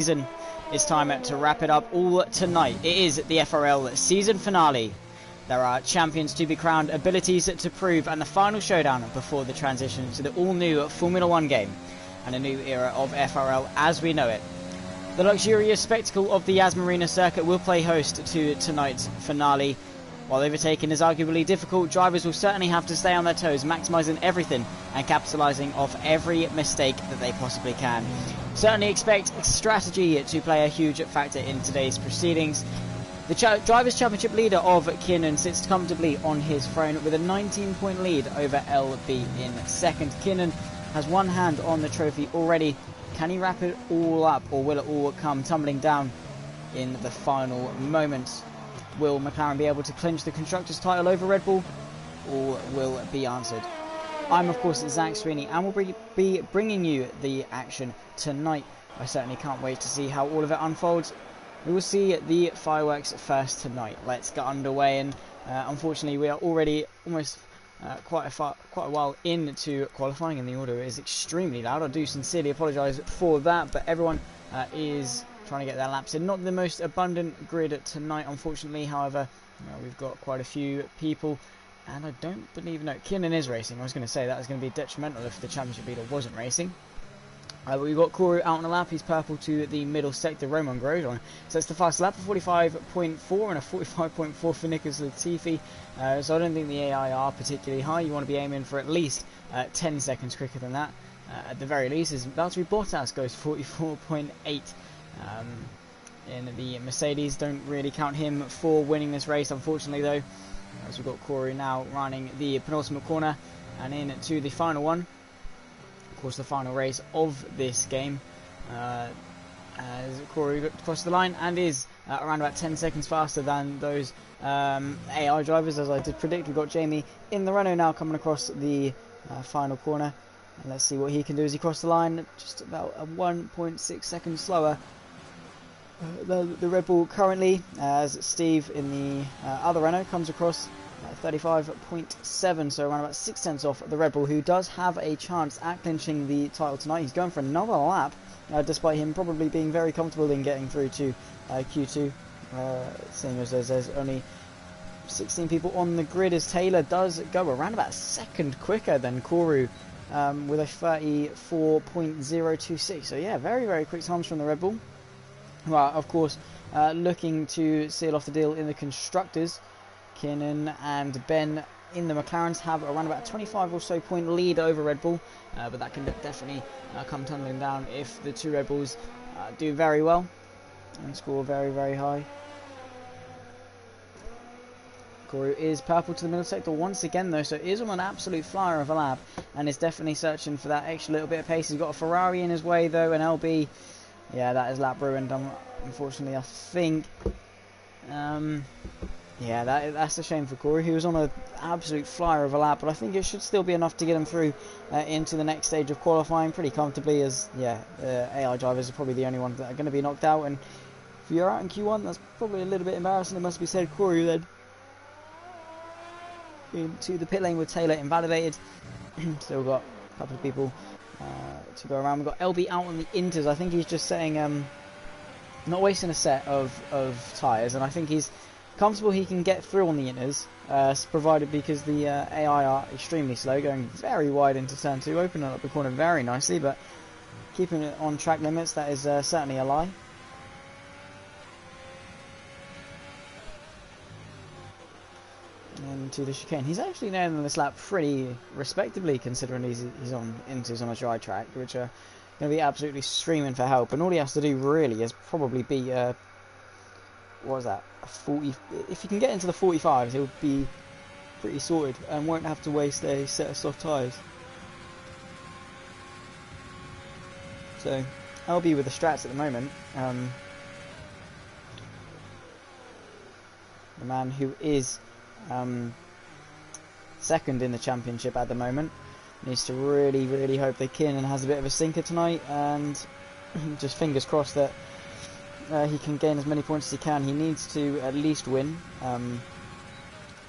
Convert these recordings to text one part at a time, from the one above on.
season. It's time to wrap it up all tonight. It is the FRL season finale. There are champions to be crowned, abilities to prove, and the final showdown before the transition to the all-new Formula 1 game and a new era of FRL as we know it. The luxurious spectacle of the Yas Marina circuit will play host to tonight's finale. While overtaking is arguably difficult, drivers will certainly have to stay on their toes, maximising everything and capitalising off every mistake that they possibly can. Certainly expect strategy to play a huge factor in today's proceedings. The Drivers' Championship leader of Kiernan sits comfortably on his throne with a 19-point lead over LB in second. Kiernan has one hand on the trophy already. Can he wrap it all up, or will it all come tumbling down in the final moments? Will McLaren be able to clinch the Constructors' title over Red Bull? All will be answered. I'm, of course, Zach Sweeney, and will be bringing you the action tonight. I certainly can't wait to see how all of it unfolds. We will see the fireworks first tonight. Let's get underway, and unfortunately we are already almost quite a while into qualifying, and the audio is extremely loud. I do sincerely apologise for that, but everyone is trying to get their laps in. Not the most abundant grid tonight, unfortunately. However, we've got quite a few people, and I don't believe... No, Kiernan is racing. I was going to say that was going to be detrimental if the championship leader wasn't racing. But we've got Koru out on the lap. He's purple to the middle sector. Roman Grosjean. So it's the fast lap of 45.4 and a 45.4 for Nicholas Latifi. So I don't think the AI are particularly high. You want to be aiming for at least 10 seconds quicker than that. At the very least, as Valtteri Bottas goes 44.8. In the Mercedes. Don't really count him for winning this race, unfortunately, though, as we've got Corey now running the penultimate corner and into the final one. Of course, the final race of this game, as Corey crosses the line and is around about 10 seconds faster than those AI drivers, as I did predict. We've got Jamie in the Renault now coming across the final corner, and let's see what he can do as he crosses the line. Just about a 1.6 seconds slower the Red Bull currently, as Steve in the other Renault comes across 35.7, so around about 6 tenths off the Red Bull, who does have a chance at clinching the title tonight. He's going for another lap, despite him probably being very comfortable in getting through to Q2, seeing as there's only 16 people on the grid, as Taylor does go around about a second quicker than Koru, with a 34.026. So yeah, very, very quick times from the Red Bull. Well, of course, looking to seal off the deal in the Constructors. Kiernan and Ben in the McLarens have around about a 25 or so point lead over Red Bull, but that can definitely come tumbling down if the two Red Bulls do very well and score very, very high. Koru is purple to the middle sector once again, though, so is on an absolute flyer of a lap and is definitely searching for that extra little bit of pace. He's got a Ferrari in his way, though, and LB, yeah, that is lap ruined, unfortunately, I think. Yeah, that's a shame for Corey. He was on an absolute flyer of a lap, but I think it should still be enough to get him through into the next stage of qualifying pretty comfortably, as, yeah, AI drivers are probably the only ones that are going to be knocked out, and if you're out in Q1, that's probably a little bit embarrassing, it must be said. Corey then into the pit lane with Taylor invalidated. Still got a couple of people to go around. We've got LB out on the inters. I think he's just saying not wasting a set of tyres, and I think he's comfortable he can get through on the inters, provided, because the AI are extremely slow, going very wide into turn 2, opening up the corner very nicely, but keeping it on track limits, that is certainly a lie. Into the chicane. He's actually nailing this lap pretty respectably, considering he's on inters on a dry track, which are going to be absolutely screaming for help, and all he has to do really is probably be what was that, a 40, if he can get into the 45s, he'll be pretty sorted and won't have to waste a set of soft tyres. So LB with the strats at the moment, the man who is second in the championship at the moment, needs to really, really hope that Kiernan has a bit of a stinker tonight, and just fingers crossed that he can gain as many points as he can. He needs to at least win.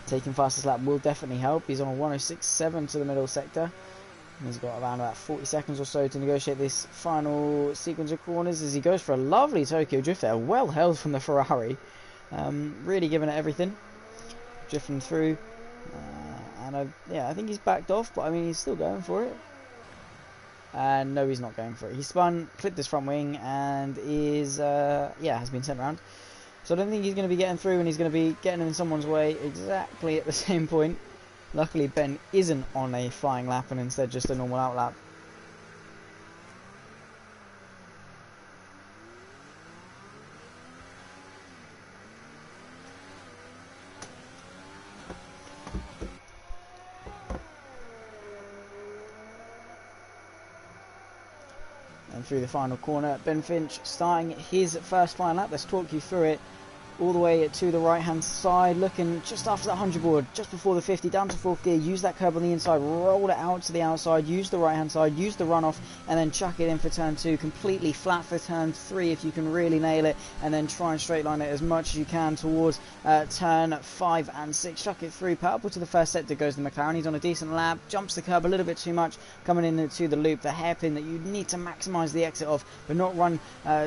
Taking fastest lap will definitely help. He's on a 106.7 to the middle sector. He's got around about 40 seconds or so to negotiate this final sequence of corners as he goes for a lovely Tokyo drift there. Well held from the Ferrari. Really giving it everything. Drifting through. Yeah, I think he's backed off, but I mean, he's still going for it. And no, he's not going for it. He spun, clipped his front wing, and has been sent around. So I don't think he's going to be getting through, and he's going to be getting in someone's way exactly at the same point. Luckily, Ben isn't on a flying lap and instead just a normal out lap. And through the final corner, Ben Finch starting his first final lap. Let's talk you through it. All the way to the right hand side, looking just after that 100 board, just before the 50, down to 4th gear, use that curb on the inside, roll it out to the outside, use the right hand side, use the runoff, and then chuck it in for turn 2, completely flat for turn 3 if you can really nail it, and then try and straight line it as much as you can towards turn 5 and 6, chuck it through, powerful to the first sector goes the McLaren. He's on a decent lap, jumps the curb a little bit too much, coming into the loop, the hairpin that you need to maximise the exit of, but not run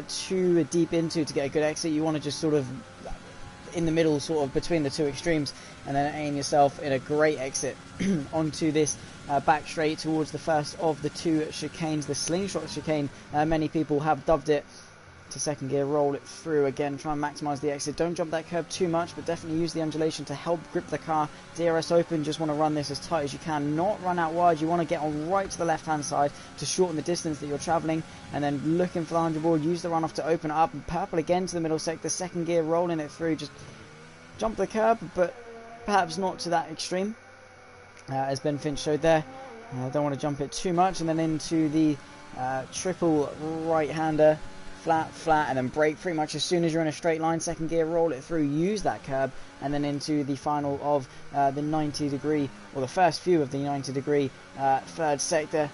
too deep into to get a good exit. You want to just sort of in the middle, sort of between the two extremes, and then aim yourself in a great exit onto this back straight towards the first of the 2 chicanes, the Slingshot Chicane. Many people have dubbed it. To 2nd gear, roll it through again, try and maximise the exit. Don't jump that curb too much, but definitely use the undulation to help grip the car. DRS open, just want to run this as tight as you can, not run out wide. You want to get on right to the left hand side to shorten the distance that you're travelling, and then looking for the 100 board, use the runoff to open it up. Purple again to the middle sector, 2nd gear, rolling it through, just jump the curb, but perhaps not to that extreme, as Ben Finch showed there. Don't want to jump it too much, and then into the triple right-hander, flat, and then brake pretty much as soon as you're in a straight line. 2nd gear, roll it through, use that curb, and then into the final of the 90 degree, or the first few of the 90 degree 3rd sector.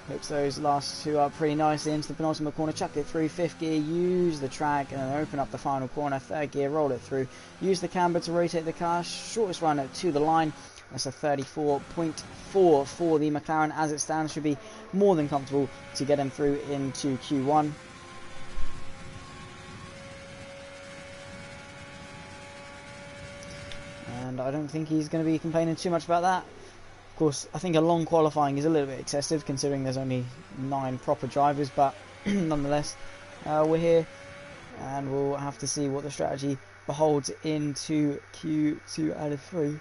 Hooks those last 2 up pretty nicely into the penultimate corner, chuck it through. 5th gear, use the track, and then open up the final corner. 3rd gear, roll it through, use the camber to rotate the car, shortest run to the line. That's a 34.4 for the McLaren as it stands. Should be more than comfortable to get him through into Q1. And I don't think he's going to be complaining too much about that. Of course, I think a long qualifying is a little bit excessive considering there's only 9 proper drivers, but nonetheless, we're here and we'll have to see what the strategy beholds into Q2 out of 3.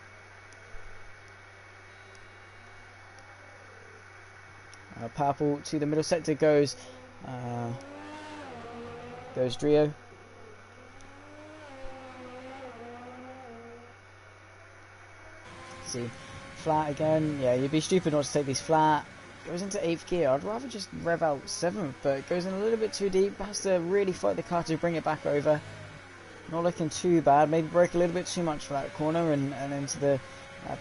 Purple to the middle sector goes Drio. See, flat again. Yeah, you'd be stupid not to take these flat. Goes into 8th gear. I'd rather just rev out 7th, but it goes in a little bit too deep. Has to really fight the car to bring it back over. Not looking too bad. Maybe brake a little bit too much for that corner and into the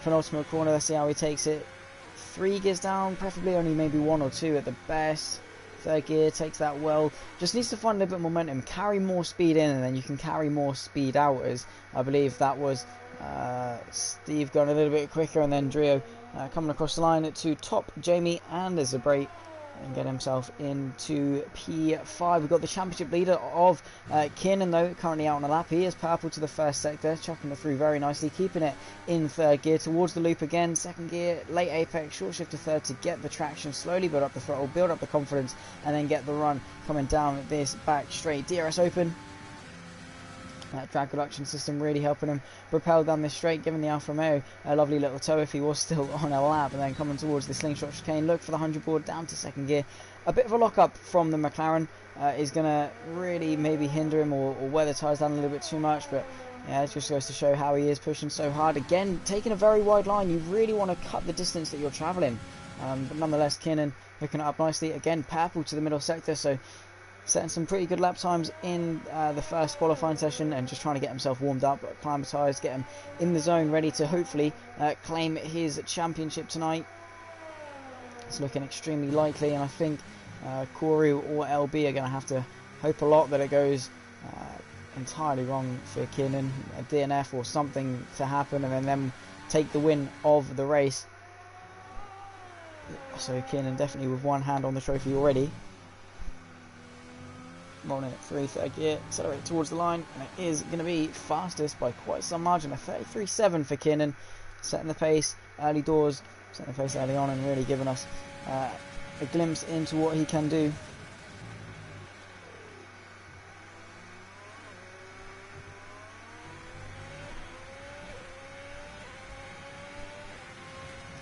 penultimate corner. Let's see how he takes it. 3 gears down, preferably only maybe 1 or 2 at the best. 3rd gear takes that well. Just needs to find a little bit more momentum. Carry more speed in, and then you can carry more speed out. As I believe that was Steve going a little bit quicker, and then Drio coming across the line to top Jamie, and there's a break and get himself into P5. We've got the championship leader of Kiernan, though, currently out on a lap. He is purple to the first sector, chucking it through very nicely, keeping it in 3rd gear towards the loop again. 2nd gear, late apex, short shift to 3rd to get the traction, slowly build up the throttle, build up the confidence, and then get the run coming down this back straight. DRS open. That drag reduction system really helping him propel down this straight, giving the Alfa Romeo a lovely little tow if he was still on a lap, and then coming towards the Slingshot Chicane. Look for the 100 board down to 2nd gear. A bit of a lock-up from the McLaren is going to really maybe hinder him or wear the tyres down a little bit too much, but yeah, it just goes to show how he is pushing so hard. Again, taking a very wide line. You really want to cut the distance that you're travelling, but nonetheless, Kiernan hooking it up nicely. Again, purple to the middle sector, so setting some pretty good lap times in the first qualifying session, and just trying to get himself warmed up, acclimatised, get him in the zone, ready to hopefully claim his championship tonight. It's looking extremely likely, and I think Corey or LB are going to have to hope a lot that it goes entirely wrong for Kiernan, a DNF or something to happen, and then them take the win of the race. So Kiernan definitely with one hand on the trophy already. Rolling at 3, third gear, accelerate towards the line, and it is going to be fastest by quite some margin, a 33.7 for Kiernan, setting the pace early doors, setting the pace early on, and really giving us a glimpse into what he can do.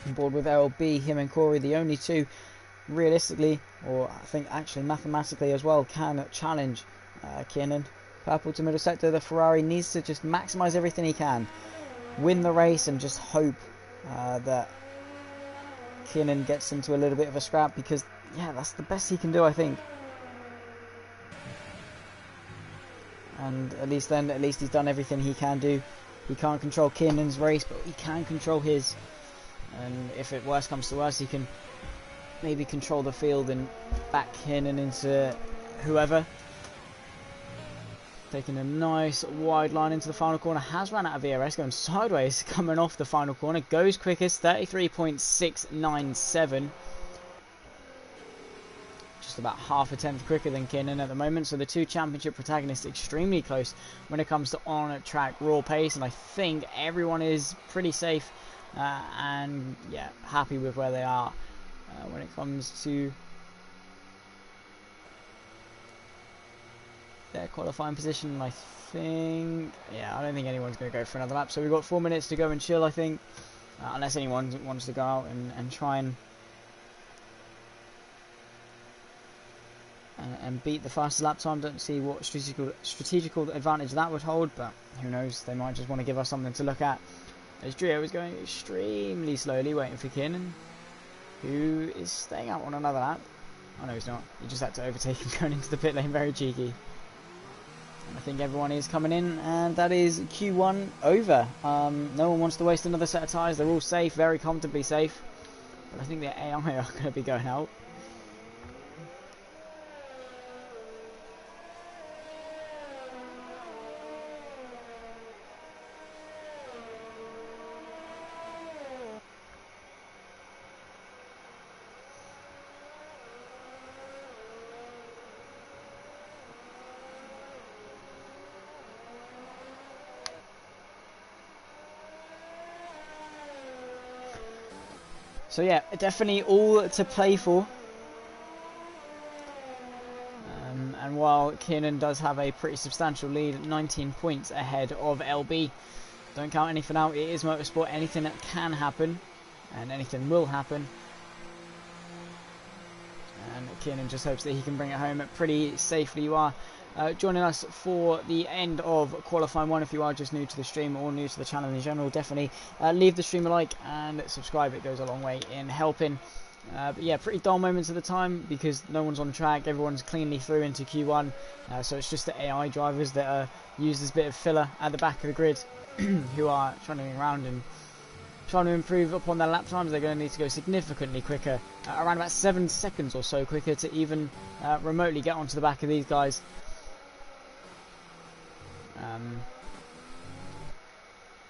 On board with LB, him and Corey, the only two realistically, or I think actually mathematically as well, can challenge Kiernan. Purple to middle sector, the Ferrari needs to just maximise everything he can, win the race, and just hope that Kiernan gets into a little bit of a scrap, because yeah, that's the best he can do, I think. And at least he's done everything he can do. He can't control Kiernan's race, but he can control his. And if it worst comes to worst, he can maybe control the field and back Kiernan into whoever. Taking a nice wide line into the final corner. Has run out of ERS, going sideways, coming off the final corner. Goes quickest, 33.697. Just about half a tenth quicker than Kiernan at the moment. So the two championship protagonists extremely close when it comes to on-track raw pace. And I think everyone is pretty safe and yeah, happy with where they are when it comes to their qualifying position. I think, yeah, I don't think anyone's going to go for another lap. So we've got 4 minutes to go and chill, I think, unless anyone wants to go out and try and beat the fastest lap time. Don't see what strategical advantage that would hold, but who knows, they might just want to give us something to look at. As Drio is going extremely slowly, waiting for Kiernan, who is staying out on another lap. Oh no, he's not. He just had to overtake him going into the pit lane, very cheeky. And I think everyone is coming in, and that is Q1 over. No one wants to waste another set of tyres. They're all safe, very comfortably safe. But I think the AI are going to be going out. So yeah, definitely all to play for. And while Kiernan does have a pretty substantial lead, 19 points ahead of LB, don't count anything out. It is motorsport. Anything that can happen, and anything will happen. And Kiernan just hopes that he can bring it home pretty safely. You are joining us for the end of qualifying 1. If you are just new to the stream or new to the channel in general, definitely leave the stream a like and subscribe. It goes a long way in helping. But yeah, pretty dull moments at the time because no one's on track. Everyone's cleanly through into Q1, so it's just the AI drivers that are used as a bit of filler at the back of the grid who are running around and trying to improve upon their lap times. They're going to need to go significantly quicker, around about 7 seconds or so quicker, to even remotely get onto the back of these guys.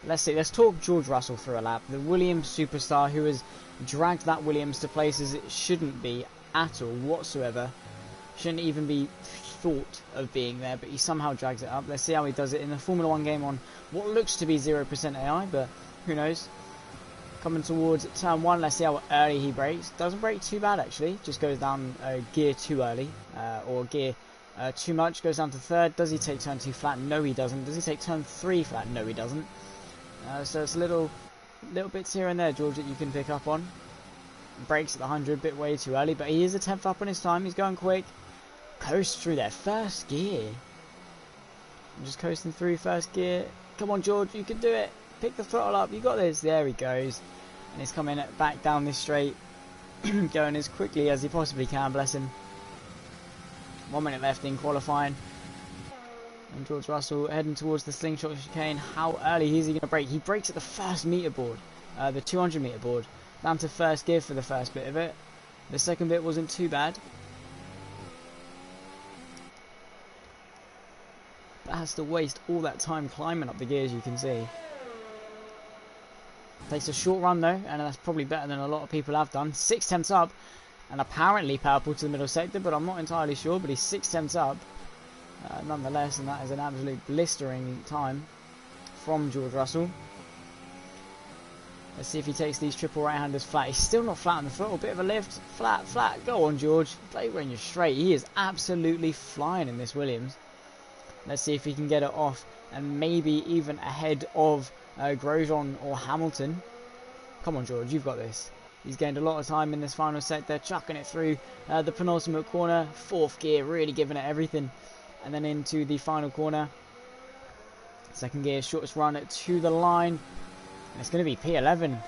Let's see, let's talk George Russell through a lap. The Williams superstar who has dragged that Williams to places it shouldn't be at all whatsoever. Shouldn't even be thought of being there, but he somehow drags it up. Let's see how he does it in the Formula 1 game on what looks to be 0% AI, but who knows. Coming towards turn 1, let's see how early he brakes. Doesn't brake too bad actually, just goes down gear too early, or gear too much, goes down to third. Does he take turn 2 flat? No, he doesn't. Does he take turn 3 flat? No, he doesn't. So it's little bits here and there, George, that you can pick up on. Brakes at the 100, bit way too early, but he is a 10th up on his time. He's going quick. Coast through their first gear. I'm just coasting through first gear. Come on, George, you can do it. Pick the throttle up. You got this. There he goes. And he's coming back down this straight, going as quickly as he possibly can, bless him. 1 minute left in qualifying. And George Russell heading towards the Slingshot Chicane. How early is he going to brake? He brakes at the first meter board, the 200 meter board, down to first gear for the first bit of it. The second bit wasn't too bad. But has to waste all that time climbing up the gears, you can see. Takes a short run though, and that's probably better than a lot of people have done. 6 tenths up, and apparently powerful to the middle sector, but I'm not entirely sure. But he's 6 tenths up nonetheless, and that is an absolute blistering time from George Russell. Let's see if he takes these triple right-handers flat. He's still not flat on the foot. A bit of a lift. Flat, flat. Go on, George. Play when you're straight. He is absolutely flying in this Williams. Let's see if he can get it off, and maybe even ahead of Grosjean or Hamilton. Come on, George. You've got this. He's gained a lot of time in this final set. They're chucking it through the penultimate corner. 4th gear, really giving it everything. And then into the final corner. 2nd gear, shortest run to the line. And it's going to be P11,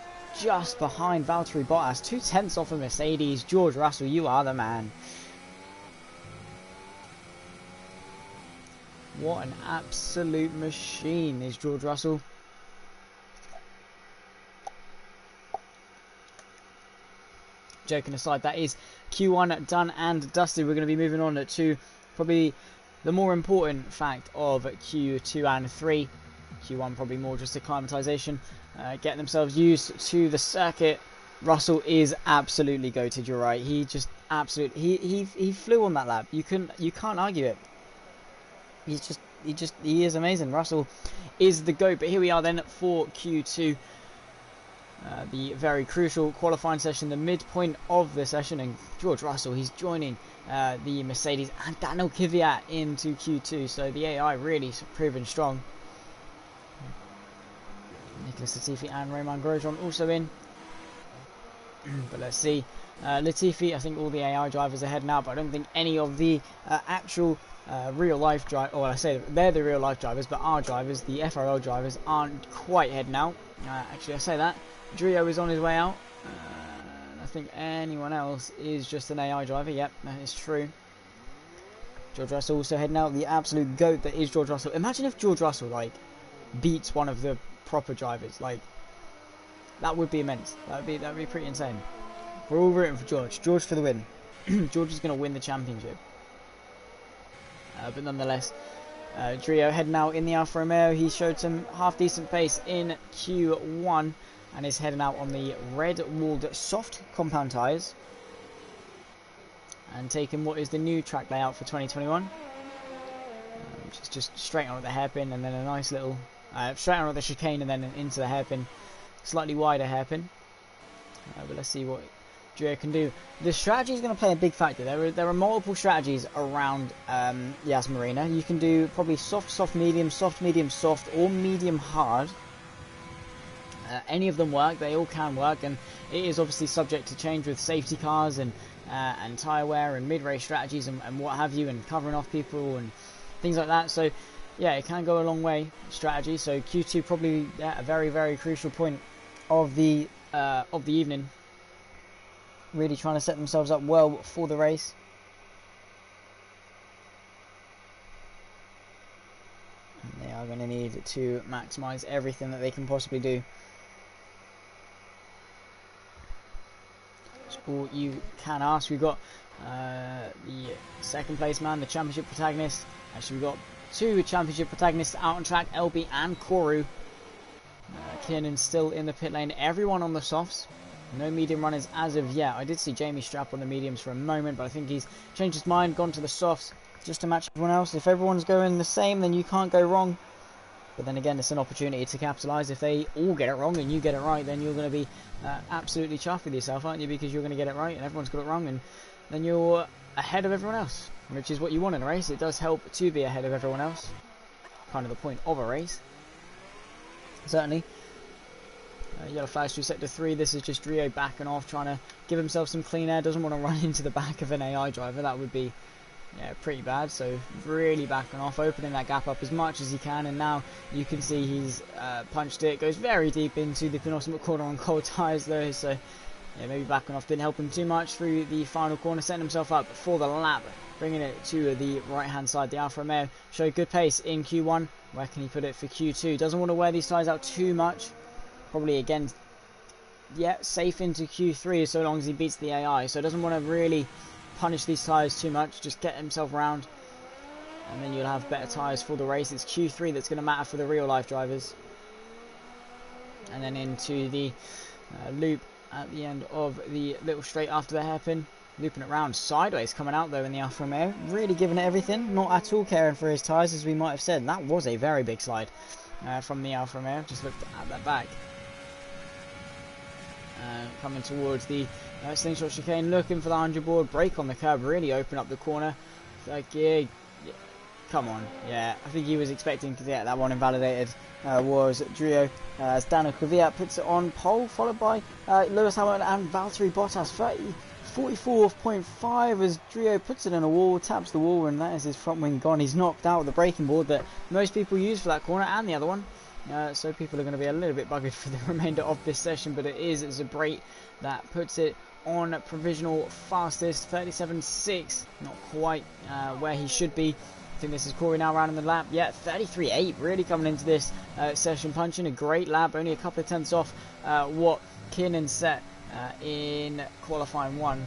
just behind Valtteri Bottas. 2 tenths off of Mercedes. George Russell, you are the man. What an absolute machine is George Russell. Joking aside, that is Q1 done and dusted. We're going to be moving on to probably the more important fact of Q2 and 3. Q1 probably more just acclimatization, getting themselves used to the circuit. Russell is absolutely goated. You're right. He just absolutely he flew on that lap. You can't argue it. He is amazing. Russell is the GOAT. But here we are then for Q2, the very crucial qualifying session, the midpoint of the session, and George Russell, he's joining the Mercedes and Daniel Kvyat into Q2. So the AI really proving strong. Nicholas Latifi and Romain Grosjean also in. But let's see. Latifi, I think all the AI drivers are heading out, but I don't think any of the actual real life drivers, or I say they're the real life drivers, but our drivers, the FRL drivers, aren't quite heading out. Actually, I say that. Drio is on his way out. I think anyone else is just an AI driver. Yep, that is true. George Russell also heading out. The absolute GOAT that is George Russell. Imagine if George Russell beats one of the proper drivers. That would be immense. That'd be pretty insane. We're all rooting for George. George for the win. George is going to win the championship. But nonetheless, Drio heading out in the Alfa Romeo. He showed some half decent pace in Q1 and is heading out on the red-walled soft compound tyres and taking what is the new track layout for 2021, which is just straight on at the hairpin and then a nice little straight on at the chicane and then into the hairpin, slightly wider hairpin. But let's see what Drio can do. The strategy is going to play a big factor. There are multiple strategies around Yas Marina. You can do probably soft, soft, medium, soft, or medium hard. Any of them work. They all can work, and it is obviously subject to change with safety cars and tyre wear and mid-race strategies and what have you, and covering off people and things like that. So yeah, it can go a long way, strategy. So Q2 probably a very, very crucial point of the evening. Really trying to set themselves up well for the race. And they are going to need to maximise everything that they can possibly do. That's all you can ask. We've got the second place man, the championship protagonist. Actually, we've got 2 championship protagonists out on track, LB and Koru. Kiernan's still in the pit lane. Everyone on the softs. No medium runners as of yet. I did see Jamie Strap on the mediums for a moment, but I think he's changed his mind, gone to the softs just to match everyone else. If everyone's going the same, then you can't go wrong. But then again, it's an opportunity to capitalise. If they all get it wrong and you get it right, then you're going to be absolutely chuffed with yourself, aren't you? Because you're going to get it right and everyone's got it wrong, and then you're ahead of everyone else, which is what you want in a race. It does help to be ahead of everyone else. Kind of the point of a race. Certainly. Yellow flags through sector 3. This is just Drio backing off, trying to give himself some clean air. Doesn't want to run into the back of an AI driver. That would be pretty bad. So really backing off, opening that gap up as much as he can. And now you can see he's punched it. Goes very deep into the penultimate corner on cold tyres though. So yeah, maybe backing off didn't help him too much through the final corner. Setting himself up for the lap. Bringing it to the right hand side. The Alfa Romeo showed good pace in Q1. Where can he put it for Q2? Doesn't want to wear these tyres out too much. Probably again, safe into Q3 so long as he beats the AI. So doesn't want to really punish these tyres too much. Just get himself round, and then you'll have better tyres for the race. It's Q3 that's going to matter for the real life drivers. and then into the loop at the end of the little straight after the hairpin, looping it round sideways, coming out though in the Alfa Romeo, really giving it everything, not at all caring for his tyres, as we might have said. And that was a very big slide from the Alfa Romeo. Just looked at that back, coming towards the Slingshot Chicane, looking for the 100 board, brake on the curb, really open up the corner. Third gear, yeah, come on, yeah, I think he was expecting to get that one invalidated. Was Drio, as Daniel Kvyat puts it on pole, followed by Lewis Hamilton and Valtteri Bottas. 44.5 as Drio puts it in a wall, taps the wall, and that is his front wing gone. He's knocked out the braking board that most people use for that corner and the other one. So people are going to be a little bit buggered for the remainder of this session, but it is Zabrate that puts it on provisional fastest, 37.6, not quite where he should be. I think this is Corey now rounding the lap. Yeah, 33.8, really coming into this session, punching a great lap, only a couple of tenths off what Kiernan set in qualifying 1.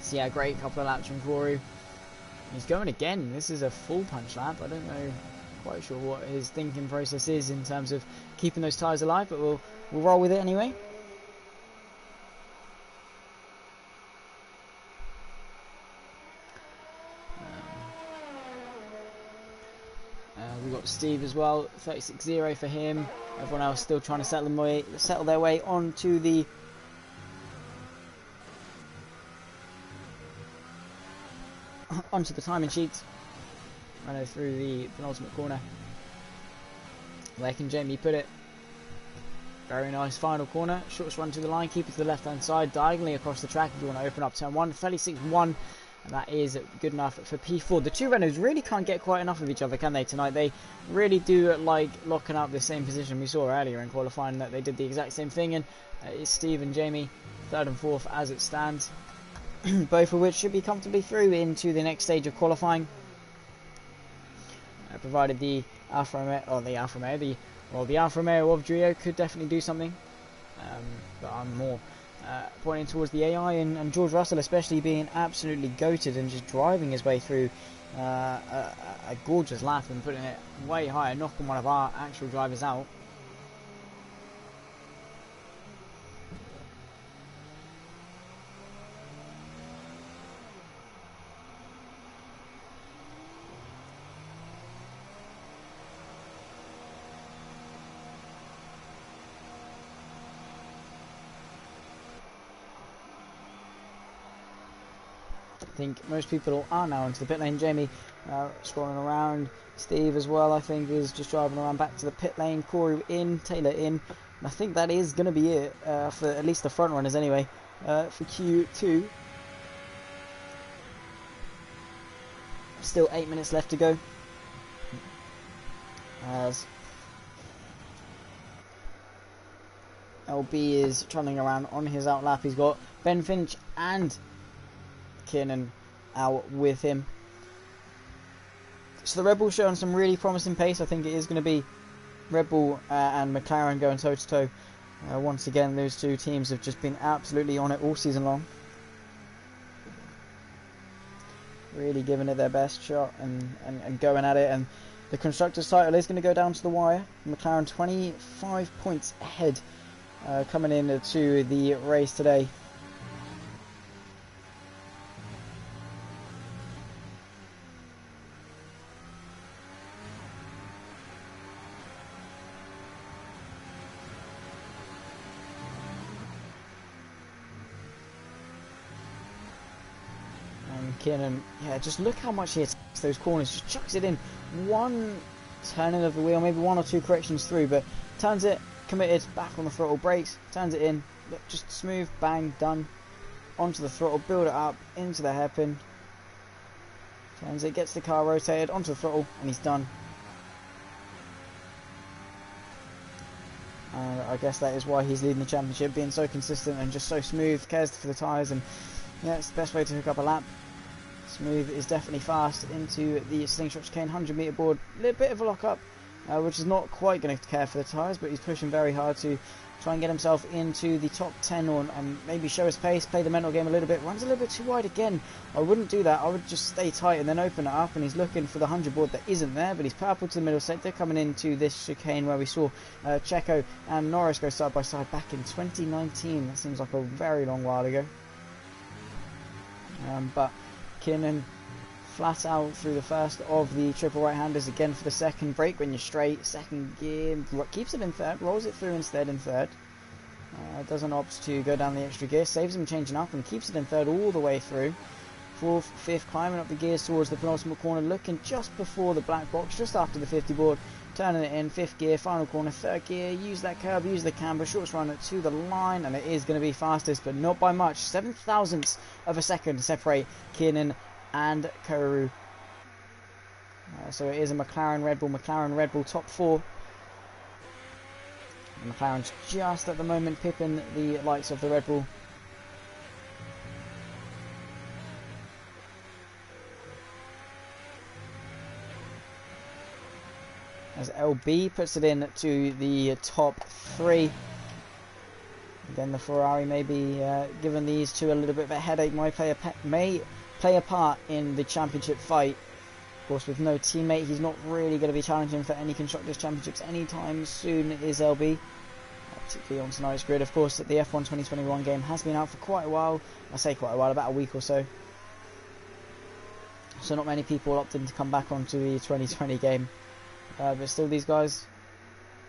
So yeah, great couple of laps from Corey. He's going again. This is a full punch lap. I don't know, quite sure what his thinking process is in terms of keeping those tyres alive, but we'll roll with it anyway. We've got Steve as well, 36.0 for him. Everyone else still trying to settle their way onto the timing sheets. Running through the penultimate corner. Where can Jamie put it? Very nice final corner. Shortest run to the line, keep it to the left hand side, diagonally across the track if you want to open up turn 1. 36.1. And that is good enough for P4. The two Renaults really can't get quite enough of each other, can they, tonight? They really do like locking up the same position. We saw earlier in qualifying that they did the exact same thing. And it's Steve and Jamie, 3rd and 4th as it stands. Both of which should be comfortably through into the next stage of qualifying. Provided the Alfa Romeo, the Alfa Romeo of Drio could definitely do something. But I'm more pointing towards the AI and George Russell especially being absolutely goated and just driving his way through a gorgeous lap and putting it way higher, knocking one of our actual drivers out. I think most people are now into the pit lane. Jamie scrolling around. Steve as well, I think, is just driving around back to the pit lane. Corey in, Taylor in. And I think that is going to be it for at least the front runners anyway for Q2. Still 8 minutes left to go. As LB is trundling around on his outlap. He's got Ben Finch and Kiernan out with him. So the Red Bull showing some really promising pace. I think it is going to be Red Bull and McLaren going toe to toe. Once again, those two teams have just been absolutely on it all season long. Really giving it their best shot and going at it. And the Constructors' title is going to go down to the wire. McLaren 25 points ahead coming into the race today. Kiernan, yeah, just look how much he attacks those corners, just chucks it in. One turning of the wheel, maybe one or two corrections through, but turns it, committed, back on the throttle, brakes, turns it in, look, just smooth, bang, done. Onto the throttle, build it up, into the hairpin. Turns it, gets the car rotated, onto the throttle, and he's done. And I guess that is why he's leading the championship, being so consistent and just so smooth, cares for the tyres, and yeah, it's the best way to hook up a lap. Smooth is definitely fast into the Slingshot Chicane 100 metre board. A little bit of a lock up which is not quite going to care for the tyres, but he's pushing very hard to try and get himself into the top 10 or maybe show his pace, play the mental game a little bit. Runs a little bit too wide again. I wouldn't do that. I would just stay tight and then open it up, and he's looking for the 100 board that isn't there, but he's purple to the middle sector, coming into this chicane where we saw Checo and Norris go side by side back in 2019. That seems like a very long while ago. But Kinnan flat out through the first of the triple right-handers again for the second. Brake when you're straight, second gear, keeps it in third, rolls it through instead in third. Doesn't opt to go down the extra gear, saves him changing up and keeps it in third all the way through. Fourth, fifth, climbing up the gears towards the penultimate corner, looking just before the black box, just after the 50 board, turning it in, fifth gear, final corner, third gear, use that curb, use the camber, shortest run to the line, and it is going to be fastest, but not by much. 7/1000ths of a second to separate Kiernan and Karuru. So it is a McLaren Red Bull top four. And McLaren's just at the moment pipping the likes of the Red Bull. As LB puts it in to the top three. Then the Ferrari may be giving these two a little bit of a headache, may play a part in the championship fight. Of course, with no teammate, he's not really going to be challenging for any Constructors' Championships anytime soon, is LB. Particularly on tonight's grid. Of course, the F1 2021 game has been out for quite a while. I say quite a while, about a week or so. So not many people opted to come back onto the 2020 game. But still, these guys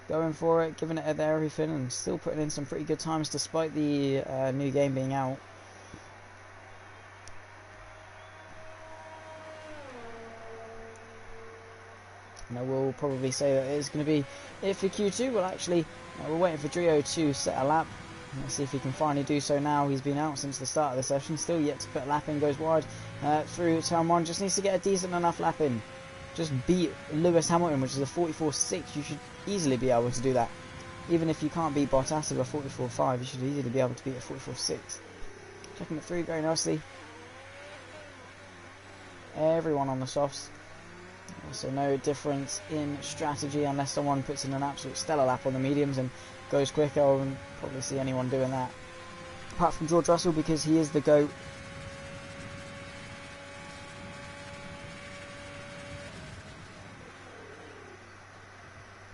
going for it, giving it their everything, and still putting in some pretty good times despite the new game being out. And I will probably say that it's going to be it for Q2. Well, actually, we're waiting for Drio to set a lap. Let's see if he can finally do so now. He's been out since the start of the session, still yet to put a lap in, goes wide through turn 1, just needs to get a decent enough lap in. Just beat Lewis Hamilton, which is a 44.6. You should easily be able to do that. Even if you can't beat Bottas with a 44.5, you should easily be able to beat a 44.6. Checking it through very nicely. Everyone on the softs. So no difference in strategy unless someone puts in an absolute stellar lap on the mediums and goes quicker. I wouldn't probably see anyone doing that. Apart from George Russell, because he is the GOAT.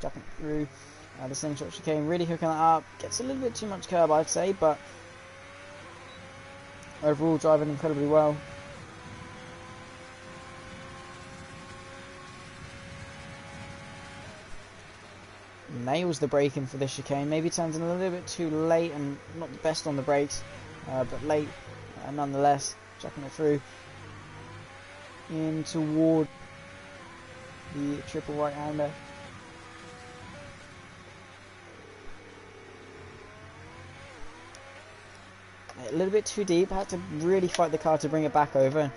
Jumping through the Slingshot Chicane, really hooking that up. Gets a little bit too much curb, I'd say, but overall driving incredibly well. Nails the braking for this chicane, maybe turns in a little bit too late and not the best on the brakes, but late nonetheless. Chucking it through in toward the triple right-hander. A little bit too deep, had to really fight the car to bring it back over.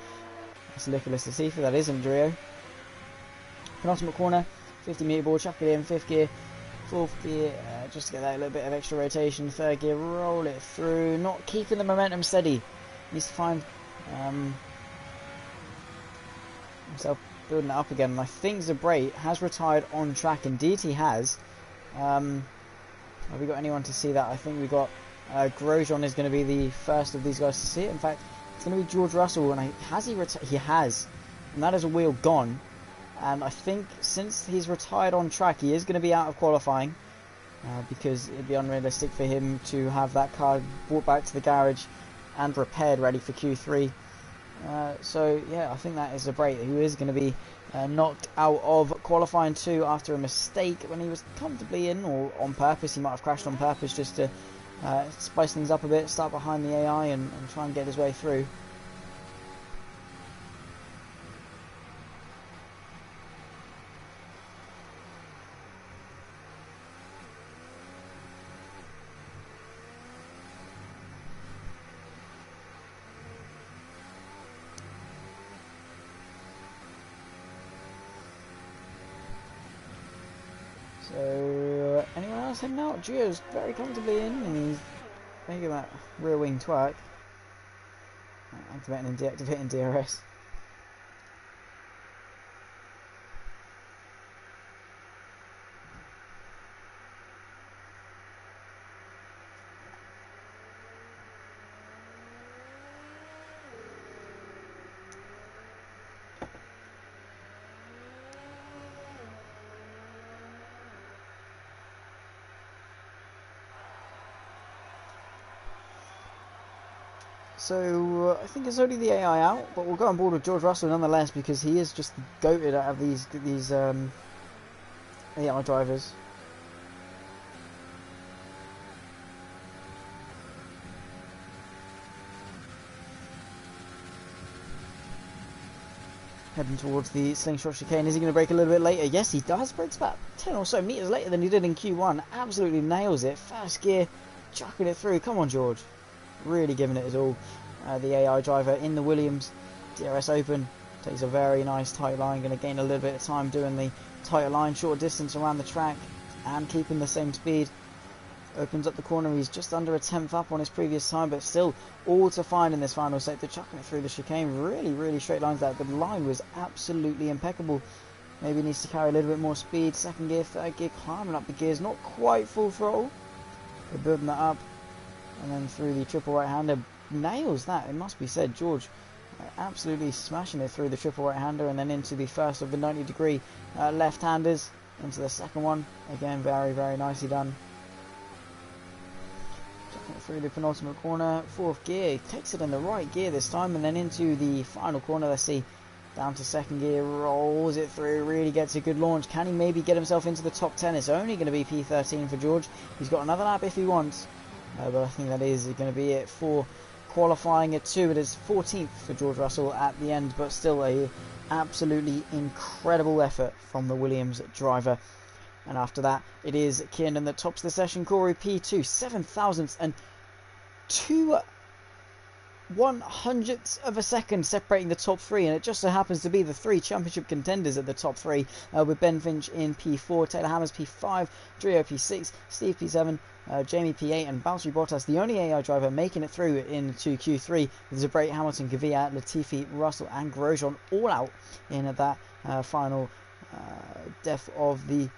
That's Nicholas Latifi, that isn't Drio. Penultimate corner, 50 metre board, chuck it in, 5th gear, 4th gear, just to get that little bit of extra rotation, 3rd gear, roll it through, not keeping the momentum steady. Needs to find himself building it up again, and I think Zabrate has retired on track. Indeed he has. Have we got anyone to see that? I think we got Grosjean is going to be the first of these guys to see it. In fact, it's going to be George Russell, and has he retired? He has, and that is a wheel gone. And I think since he's retired on track, he is going to be out of qualifying, because it'd be unrealistic for him to have that car brought back to the garage and repaired, ready for Q3. So yeah, I think that is Zabrate, who is going to be knocked out of qualifying 2 after a mistake when he was comfortably in, or on purpose. He might have crashed on purpose just to spice things up a bit, start behind the AI and try and get his way through. So, anyone else heading out? Gio's very comfortably in, and he's making that rear wing twerk. Activating and deactivating DRS. So I think it's only the AI out, but we'll go on board with George Russell nonetheless because he is just goated out of these AI drivers. Heading towards the Slingshot Chicane. Is he going to brake a little bit later? Yes, he does. Brakes about 10 or so meters later than he did in Q1. Absolutely nails it. First gear, chucking it through. Come on, George. Really giving it his all. The AI driver in the Williams. DRS open. Takes a very nice tight line. Going to gain a little bit of time doing the tighter line. Short distance around the track. And keeping the same speed. Opens up the corner. He's just under a tenth up on his previous time, but still all to find in this final sector. Chucking it through the chicane. Really straight lines there. The line was absolutely impeccable. Maybe needs to carry a little bit more speed. Second gear, third gear, climbing up the gears. Not quite full throttle. They're building that up. And then through the triple right-hander. Nails that, it must be said. George absolutely smashing it through the triple right-hander and then into the first of the 90-degree left-handers. Into the second one. Again, very nicely done. Through the penultimate corner, fourth gear, takes it in the right gear this time, and then into the final corner. Let's see, down to second gear, rolls it through, really gets a good launch. Can he maybe get himself into the top 10? It's only going to be P13 for George. He's got another lap if he wants, but I think that is going to be it for qualifying at 2. It is 14th for George Russell at the end, but still a absolutely incredible effort from the Williams driver. And after that, it is Kiernan that tops the session. Corey P2, 7 thousandths and 2 100ths of a second separating the top 3, and it just so happens to be the 3 championship contenders at the top 3, with Ben Finch in P4, Taylor Hammers P5, Drio P6, Steve P7, Jamie P8, and Valtteri Bottas, the only AI driver making it through into Q3, with Zabrate, Hamilton, Gavia, Latifi, Russell, and Grosjean all out in that final death of the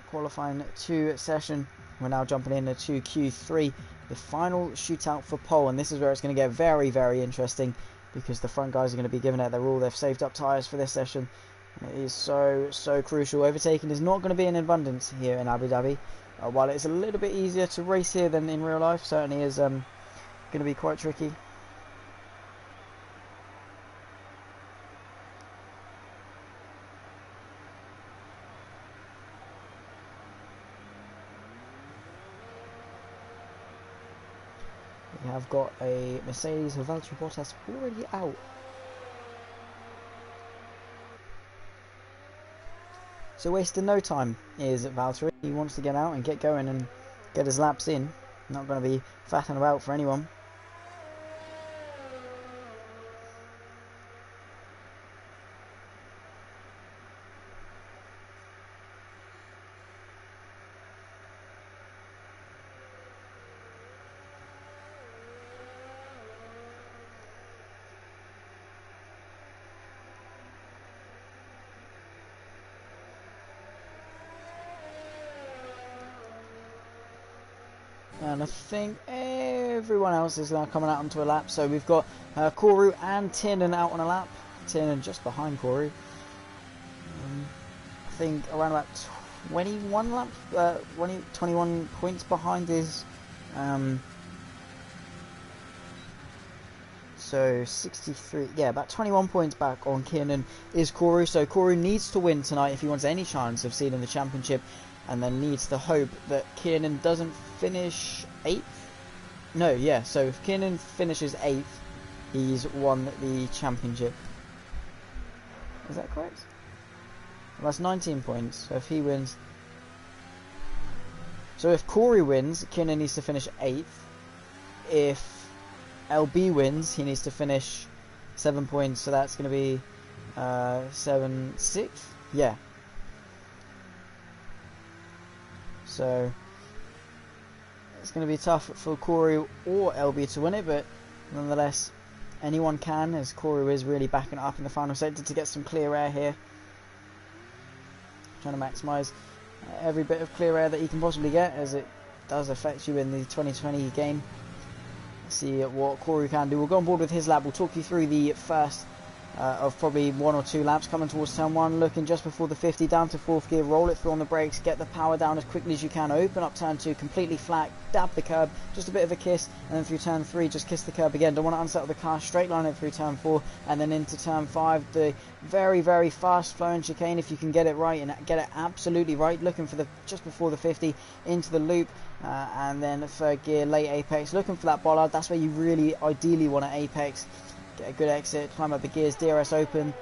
qualifying 2 session. We're now jumping into Q3, the final shootout for pole, and this is where it's going to get very interesting because the front guys are going to be giving it their all. They've saved up tyres for this session, and it is so crucial. Overtaking is not going to be in abundance here in Abu Dhabi. While it's a little bit easier to race here than in real life, certainly is going to be quite tricky. We have got a Mercedes with Valtteri Bottas already out. So wasting no time is Valtteri. He wants to get out and get going and get his laps in. Not going to be faffing about for anyone. And I think everyone else is now coming out onto a lap. So we've got Koru and Tiernan out on a lap. Tiernan just behind Koru. I think around about 21 laps, 21 points behind his. So 63, yeah, about 21 points back on Kiernan is Koru. So Koru needs to win tonight if he wants any chance of seeding the championship. And then needs to hope that Kiernan doesn't finish 8th. No, yeah, so if Kiernan finishes 8th, he's won the championship. Is that correct? Well, that's 19 points, so if he wins... So if Corey wins, Kiernan needs to finish 8th. If LB wins, he needs to finish 7 points, so that's going to be 6th? Yeah. So it's going to be tough for Corey or LB to win it, but nonetheless, anyone can, as Corey is really backing it up in the final sector to get some clear air here. Trying to maximise every bit of clear air that he can possibly get, as it does affect you in the 2020 game. Let's see what Corey can do. We'll go on board with his lap. We'll talk you through the first of probably 1 or 2 laps, coming towards turn 1, looking just before the 50, down to 4th gear, roll it through on the brakes, get the power down as quickly as you can, open up turn 2, completely flat, dab the curb, just a bit of a kiss, and then through turn 3, just kiss the curb again. Don't want to unsettle the car, straight line it through turn 4, and then into turn 5, the very, very fast flowing chicane, if you can get it right, and get it absolutely right, looking for the, just before the 50, into the loop, and then 3rd gear, late apex, looking for that bollard. That's where you really ideally want to apex. Get a good exit, climb up the gears, DRS open,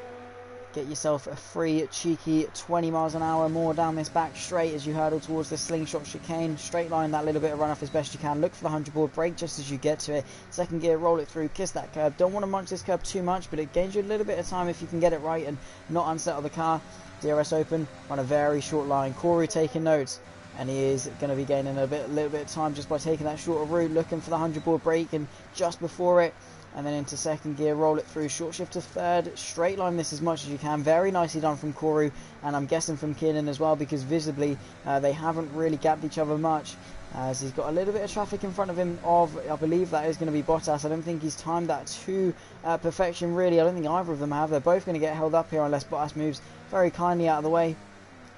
get yourself a free, cheeky 20 miles an hour more down this back straight as you hurdle towards the Slingshot Chicane. Straight line that little bit of run off as best you can. Look for the 100 board, brake just as you get to it. 2nd gear, roll it through, kiss that curb. Don't want to munch this curb too much, but it gains you a little bit of time if you can get it right and not unsettle the car. DRS open, run a very short line. Corey taking notes, and he is going to be gaining a little bit of time just by taking that shorter route, looking for the 100 board brake, and just before it, and then into 2nd gear, roll it through, short shift to 3rd, straight line this as much as you can. Very nicely done from Koru, and I'm guessing from Kiernan as well, because visibly they haven't really gapped each other much, as he's got a little bit of traffic in front of him I believe that is going to be Bottas. I don't think he's timed that to perfection really. I don't think either of them have. They're both going to get held up here unless Bottas moves very kindly out of the way.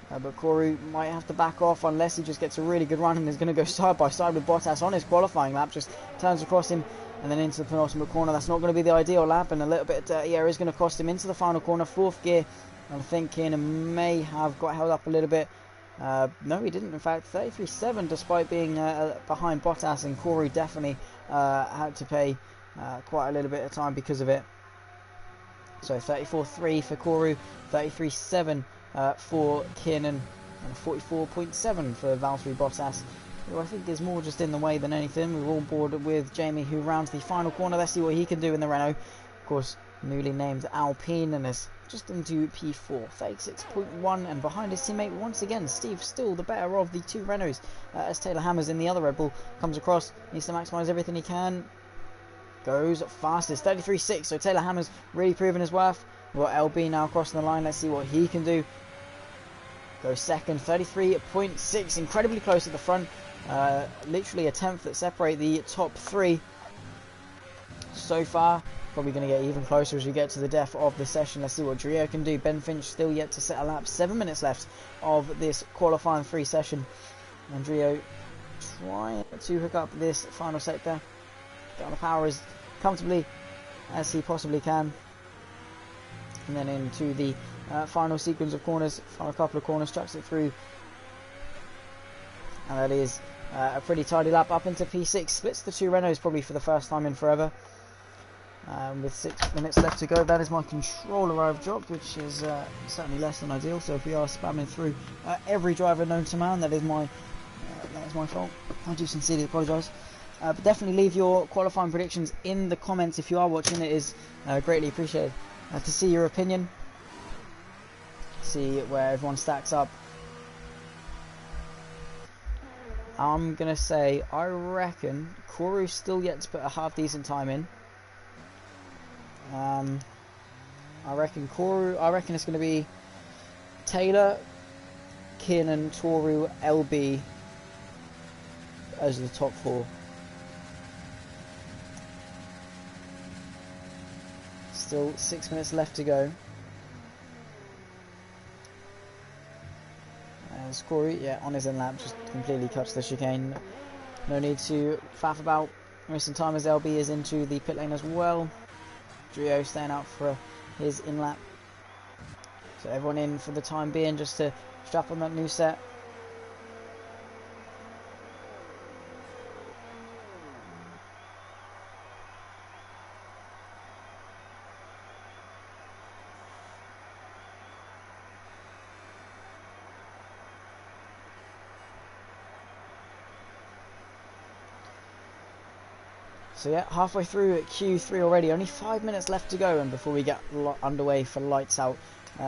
But Koru might have to back off unless he just gets a really good run and is going to go side by side with Bottas on his qualifying lap. Just turns across him and then into the penultimate corner. That's not going to be the ideal lap, and a little bit of dirty air is going to cost him into the final corner. 4th gear, and I think Kiernan may have got held up a little bit. No, he didn't. In fact, 33.7 despite being behind Bottas, and Koru definitely had to pay quite a little bit of time because of it. So 34.3 for Koru, 33.7 for Kiernan, and 44.7 for Valtteri Bottas, who I think is more just in the way than anything. We're all board with Jamie, who rounds the final corner. Let's see what he can do in the Renault. Of course, newly named Alpine, and is just into P4, 36.1, and behind his teammate once again, Steve, still the better of the 2 Renaults, as Taylor Hammers in the other Red Bull comes across, needs to maximise everything he can. Goes fastest, 33.6, so Taylor Hammers really proving his worth. We've got LB now crossing the line. Let's see what he can do. Goes 2nd, 33.6, incredibly close at the front. Literally a 10th that separate the top 3 so far. Probably going to get even closer as we get to the death of the session. Let's see what Drio can do. Ben Finch still yet to set a lap. 7 minutes left of this qualifying 3 session. And Drio trying to hook up this final sector. Down the power as comfortably as he possibly can. And then into the final sequence of corners, final couple of corners, chucks it through, and that is a pretty tidy lap up into P6, splits the 2 Renaults probably for the first time in forever. With 6 minutes left to go, that is my controller I've dropped, which is certainly less than ideal, so if we are spamming through every driver known to man, that is my fault. I do sincerely apologise. But definitely leave your qualifying predictions in the comments if you are watching. It is greatly appreciated to see your opinion, see where everyone stacks up. I'm going to say, I reckon Koru's still yet to put a half decent time in. I reckon it's going to be Taylor, Kiernan, Toru, LB as the top 4. Still 6 minutes left to go. As Corey, on his own lap, just completely cuts the chicane. No need to faff about. Wasting time as LB is into the pit lane as well. Drio staying out for his in lap. So everyone in for the time being, just to strap on that new set. So yeah, halfway through Q3 already, only 5 minutes left to go, and before we get underway for lights out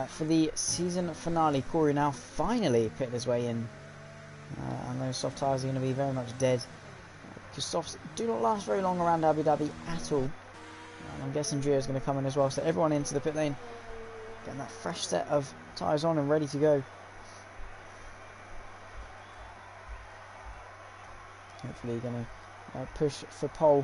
for the season finale. Corey now finally pitted his way in, and those soft tyres are going to be very much dead, because softs do not last very long around Abu Dhabi at all. And I'm guessing Gio is going to come in as well, so everyone into the pit lane, getting that fresh set of tyres on and ready to go. Hopefully going to push for pole.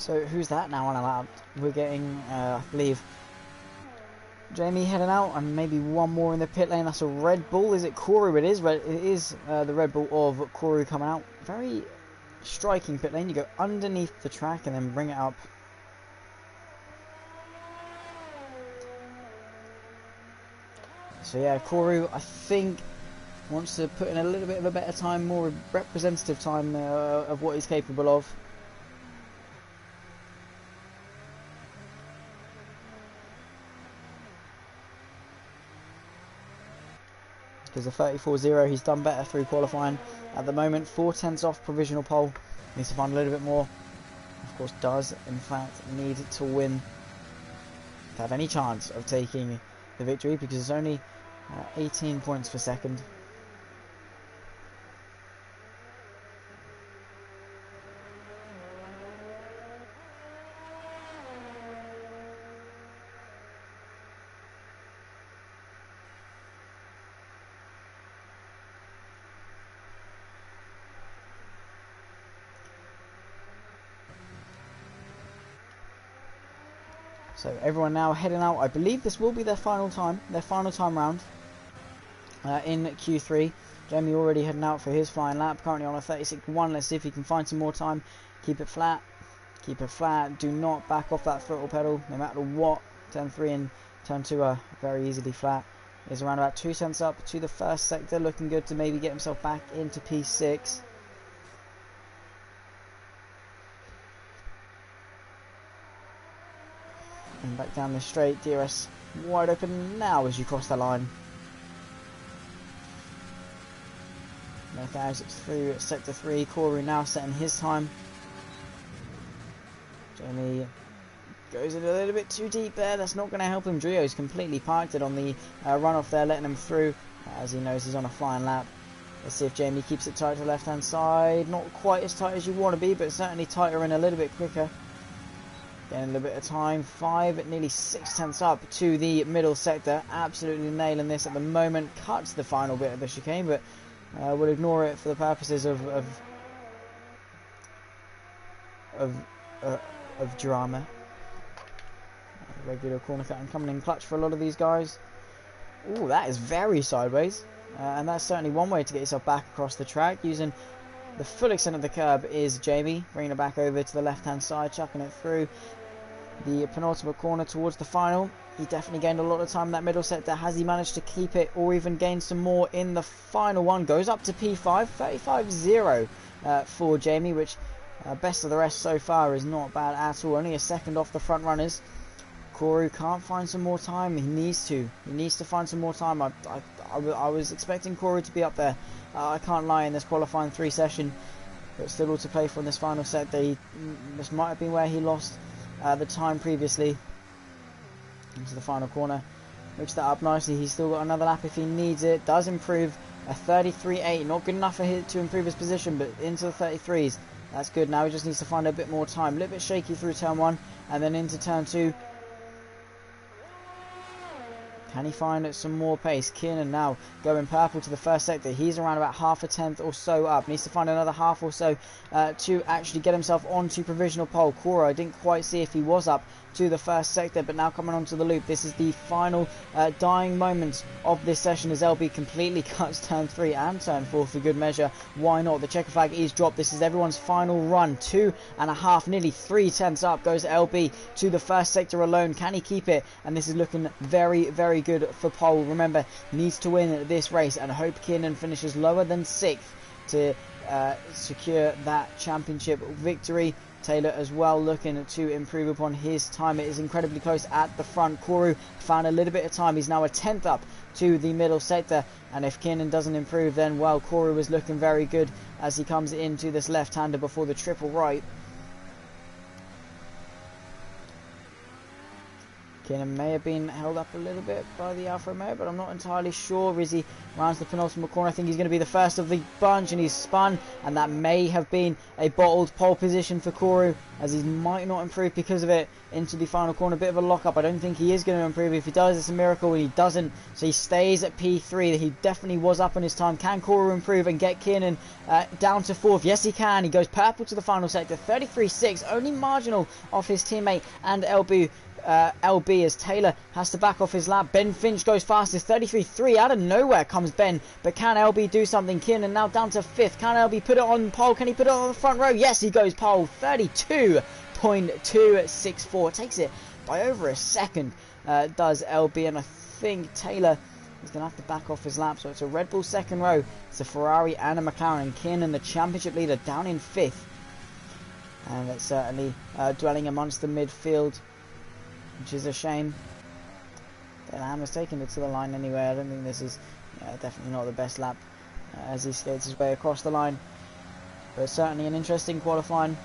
So who's that now unallowed? We're getting, I believe, Jamie heading out, and maybe one more in the pit lane. That's a Red Bull. Is it Koru? It is. It is the Red Bull of Koru coming out. Very striking pit lane. You go underneath the track and then bring it up. So yeah, Koru, I think, wants to put in a little bit of a better time, more representative time of what he's capable of. Because the 34.0, he's done better through qualifying. At the moment, 4/10 off provisional pole. Needs to find a little bit more. Of course, does in fact need to win to have any chance of taking the victory, because it's only 18 points for second. So everyone now heading out. I believe this will be their final time round in Q3. Jamie already heading out for his flying lap, currently on a 36.1. Let's see if he can find some more time. Keep it flat. Keep it flat. Do not back off that throttle pedal, no matter what. Turn 3 and turn 2 are very easily flat. Is around about 2 cents up to the first sector, looking good to maybe get himself back into P6. And back down the straight, DRS wide open now as you cross the line. Left out through sector 3. Koru now setting his time. Jamie goes in a little bit too deep there. That's not going to help him. Drio's completely parked it on the runoff there, letting him through as he knows he's on a flying lap. Let's see if Jamie keeps it tight to the left hand side. Not quite as tight as you want to be, but certainly tighter and a little bit quicker. Getting a little bit of time. 5, nearly 6/10 up to the middle sector. Absolutely nailing this at the moment. Cuts the final bit of the chicane, but we'll ignore it for the purposes of drama. Regular corner cut and coming in clutch for a lot of these guys. Ooh, that is very sideways, and that's certainly one way to get yourself back across the track. Using the full extent of the curb is Jamie, bringing it back over to the left hand side, chucking it through the penultimate corner towards the final. He definitely gained a lot of time in that middle sector. Has he managed to keep it or even gain some more in the final one? Goes up to P5, 35.0 for Jamie, which best of the rest so far is not bad at all. Only a second off the front runners. Koru can't find some more time. He needs to find some more time. I was expecting Koru to be up there. I can't lie, in this qualifying 3 session, but still all to play for in this final set. This might have been where he lost the time previously. Into the final corner, mixed that up nicely. He's still got another lap if he needs it. Does improve a 33.8, not good enough for him to improve his position, but into the 33s. That's good. Now he just needs to find a bit more time. A little bit shaky through turn 1 and then into turn 2. Can he find some more pace? Kiernan now going purple to the first sector. He's around about half a tenth or so up. Needs to find another half or so to actually get himself onto provisional pole. Koru, I didn't quite see if he was up to the first sector, but now coming onto the loop. This is the final dying moments of this session as LB completely cuts turn 3 and turn 4 for good measure. Why not? The checker flag is dropped. This is everyone's final run. 2.5, nearly 3 tenths up goes LB to the first sector alone. Can he keep it? And this is looking very, very good for pole. Remember, needs to win this race and hope Kiernan finishes lower than 6th to secure that championship victory. Taylor as well looking to improve upon his time. It is incredibly close at the front. Koru found a little bit of time. He's now a 10th up to the middle sector, and if Kiernan doesn't improve, then well, Koru is looking very good as he comes into this left-hander before the triple right. Keenan may have been held up a little bit by the Alfa Romeo, but I'm not entirely sure. Rizzi rounds the penultimate corner. I think he's going to be the first of the bunch, and he's spun, and that may have been a bottled pole position for Koru, as he might not improve because of it into the final corner. A bit of a lock-up. I don't think he is going to improve. If he does, it's a miracle, and he doesn't, so he stays at P3. He definitely was up on his time. Can Koru improve and get Keenan down to 4th? Yes, he can. He goes purple to the final sector. 33.6, only marginal off his teammate and LB as Taylor has to back off his lap. Ben Finch goes fastest, 33.3. Out of nowhere comes Ben, but can LB do something? Keenan now down to 5th. Can LB put it on pole? Can he put it on the front row? Yes, he goes pole. 32.264. Takes it by over a second, does LB, and I think Taylor is going to have to back off his lap. So it's a Red Bull second row, it's a Ferrari and a McLaren. Keenan, the championship leader, down in 5th, and it's certainly dwelling amongst the midfield, which is a shame. Hammer's taking it to the line anyway. I don't think this is definitely not the best lap as he skates his way across the line, but certainly an interesting qualifying.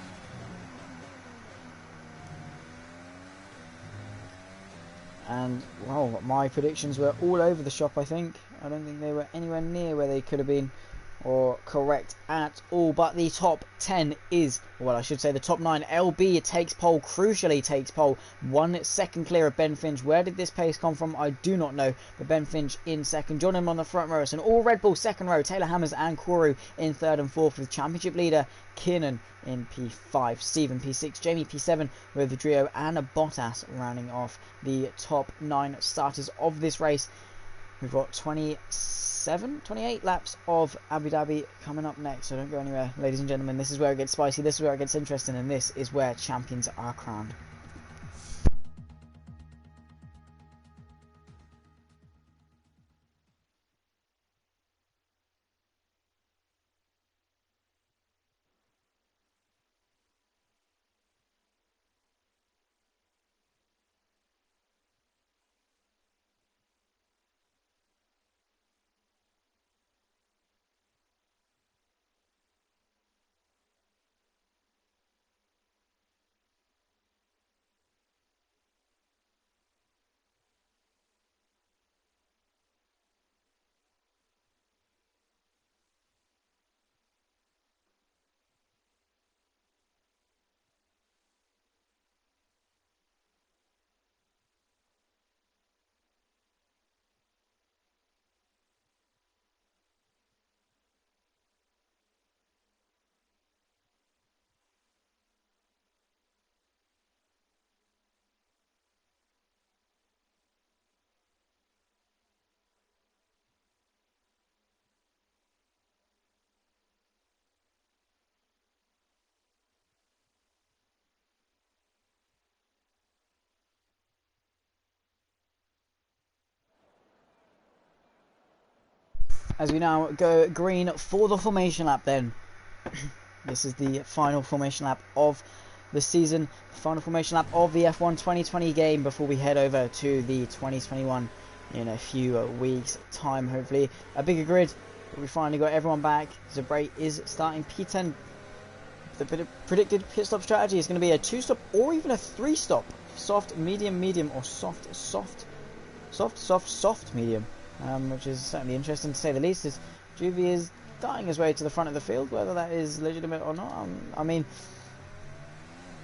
And well, my predictions were all over the shop. I don't think they were anywhere near where they could have been, or correct at all. But the top 10 is, well, I should say the top 9. LB takes pole, crucially takes pole, 1 second clear of Ben Finch. Where did this pace come from? I do not know, but Ben Finch in second. John him on the front row. It's an all Red Bull second row. Taylor Hammers and Koru in 3rd and 4th, with championship leader Kiernan in P5, Stephen P6, Jamie P7, with Drio and a Bottas rounding off the top 9 starters of this race. We've got 28 laps of Abu Dhabi coming up next, so don't go anywhere, ladies and gentlemen. This is where it gets spicy, this is where it gets interesting, and this is where champions are crowned. As we now go green for the formation lap then. This is the final formation lap of the season, the final formation lap of the F1 2020 game before we head over to the 2021 in a few weeks time, hopefully. A bigger grid, but we finally got everyone back. Zabre is starting P10. The predicted pit stop strategy is going to be a 2-stop or even a 3-stop. Soft, medium, medium, or soft, medium. Which is certainly interesting to say the least, as Juvie is dying his way to the front of the field. Whether that is legitimate or not, I mean,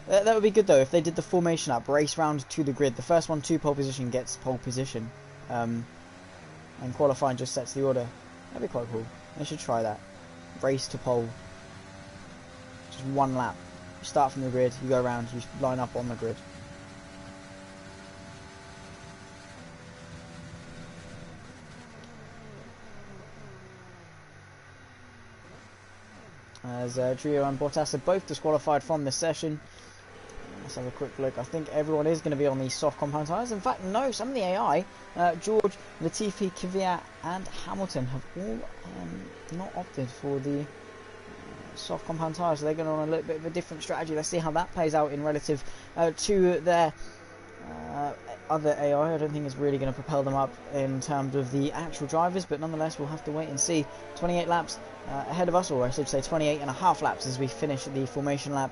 that would be good though if they did the formation lap, race round to the grid. The first one to pole position gets pole position, and qualifying just sets the order. That'd be quite cool. They should try that. Race to pole, just one lap. You start from the grid, you go around, you line up on the grid. As Trio and Bottas are both disqualified from this session. Let's have a quick look. I think everyone is going to be on the soft compound tyres. In fact, no, some of the AI, George, Latifi, Kvyat and Hamilton have all not opted for the soft compound tyres. So they're going on a little bit of a different strategy. Let's see how that plays out in relative to their other AI. I don't think it's really going to propel them up in terms of the actual drivers, but nonetheless we'll have to wait and see. 28 laps ahead of us, or I should say 28 and a half laps as we finish the formation lap.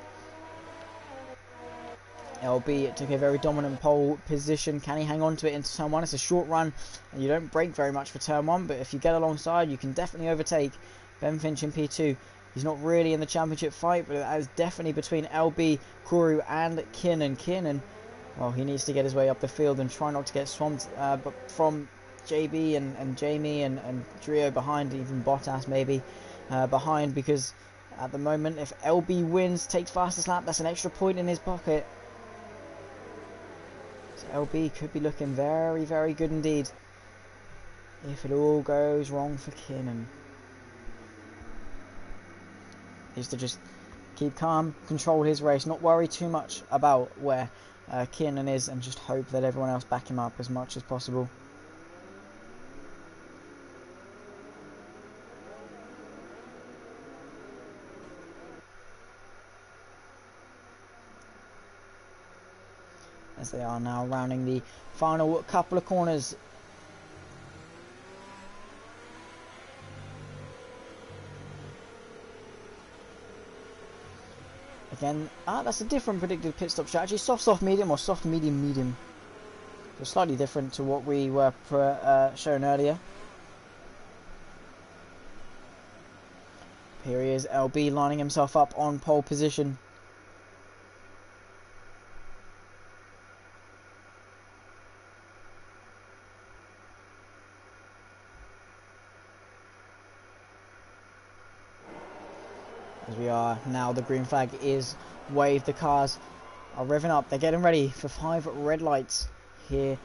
LB took a very dominant pole position. Can he hang on to it into turn 1? It's a short run, and you don't brake very much for turn 1, but if you get alongside, you can definitely overtake Ben Finch in P2. He's not really in the championship fight, but that is definitely between LB, Kuru, and Kiernan. Kiernan, well, he needs to get his way up the field and try not to get swamped but from JB and Jamie and Drio behind, even Bottas maybe behind, because at the moment, if LB wins, takes fastest lap, that's an extra point in his pocket. So LB could be looking very, very good indeed if it all goes wrong for Kiernan. He has to just keep calm, control his race, not worry too much about where Kiernan is, and just hope that everyone else back him up as much as possible. As they are now rounding the final couple of corners. Again, that's a different predicted pit stop strategy. Soft, soft, medium, or soft, medium, medium. So slightly different to what we were shown earlier. Here he is, LB lining himself up on pole position. As we are now, the green flag is waved. The cars are revving up. They're getting ready for 5 red lights here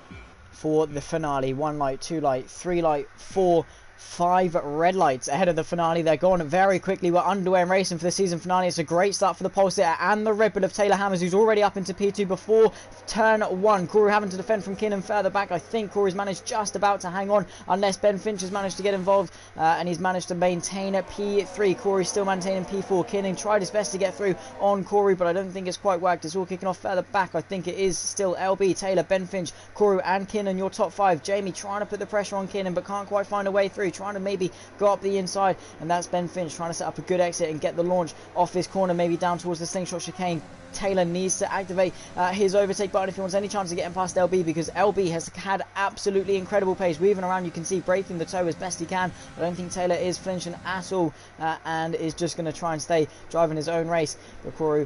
for the finale. 1 light, 2 light, 3 light, 4, 5 red lights ahead of the finale. They're going very quickly. We're underway and racing for the season finale. It's a great start for the pole sitter and the Red Bull of Taylor Hammers, who's already up into P2 before turn 1. Corey having to defend from Kiernan further back. I think Corey's managed just about to hang on, unless Ben Finch has managed to get involved, and he's managed to maintain at P3. Corey still maintaining P4. Kiernan tried his best to get through on Corey, but I don't think it's quite worked. It's all kicking off further back. I think it is still LB, Taylor, Ben Finch, Corey, and Kiernan, your top 5. Jamie trying to put the pressure on Kiernan, but can't quite find a way through. Trying to maybe go up the inside, and that's Ben Finch trying to set up a good exit and get the launch off this corner, maybe down towards the Slingshot Chicane. Taylor needs to activate his overtake button if he wants any chance of getting past LB, because LB has had absolutely incredible pace. Weaving around, you can see, breaking the toe as best he can. I don't think Taylor is flinching at all, and is just going to try and stay driving his own race. Koru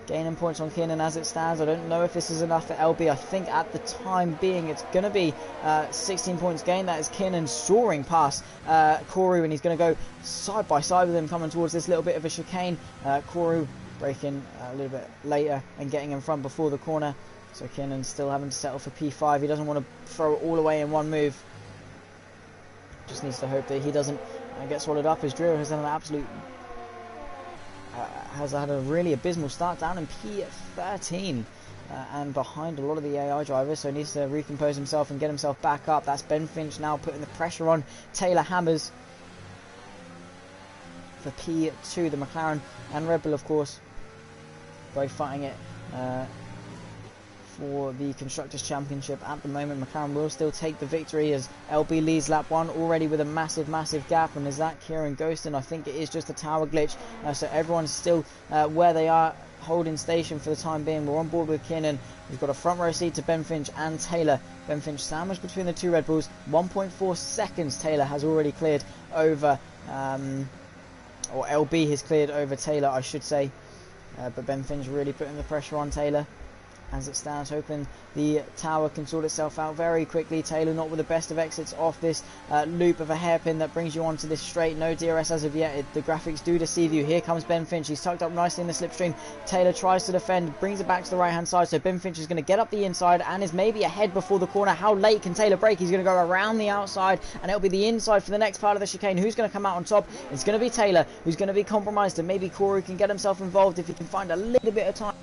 gaining points on Kiernan as it stands. I don't know if this is enough for LB. I think at the time being it's going to be 16 points gained. That is Kiernan soaring past Koru, and he's going to go side by side with him coming towards this little bit of a chicane. Koru braking a little bit later and getting in front before the corner. So Kiernan's still having to settle for P5. He doesn't want to throw it all away in one move. Just needs to hope that he doesn't get swallowed up, as Drew has done an absolute... has had a really abysmal start down in P13 and behind a lot of the AI drivers, so he needs to recompose himself and get himself back up. That's Ben Finch now putting the pressure on Taylor Hammers for P2. The McLaren and Red Bull, of course, both fighting it for the Constructors' Championship at the moment. McLaren will still take the victory as LB leads lap 1 already with a massive gap. And is that Kieran Ghostin? I think it is just a tower glitch. So everyone's still where they are, holding station for the time being. We're on board with Kiernan. We've got a front row seat to Ben Finch and Taylor. Ben Finch sandwiched between the 2 Red Bulls. 1.4 seconds Taylor has already cleared over, or LB has cleared over Taylor, I should say. But Ben Finch really putting the pressure on Taylor as it stands, hoping the tower can sort itself out very quickly. Taylor not with the best of exits off this loop of a hairpin that brings you onto this straight. No DRS as of yet. The graphics do deceive you. Here comes Ben Finch. He's tucked up nicely in the slipstream. Taylor tries to defend, brings it back to the right hand side, so Ben Finch is going to get up the inside and is maybe ahead before the corner. How late can Taylor brake? He's going to go around the outside, and it'll be the inside for the next part of the chicane. Who's going to come out on top? It's going to be Taylor, who's going to be compromised, and maybe Corey can get himself involved if he can find a little bit of time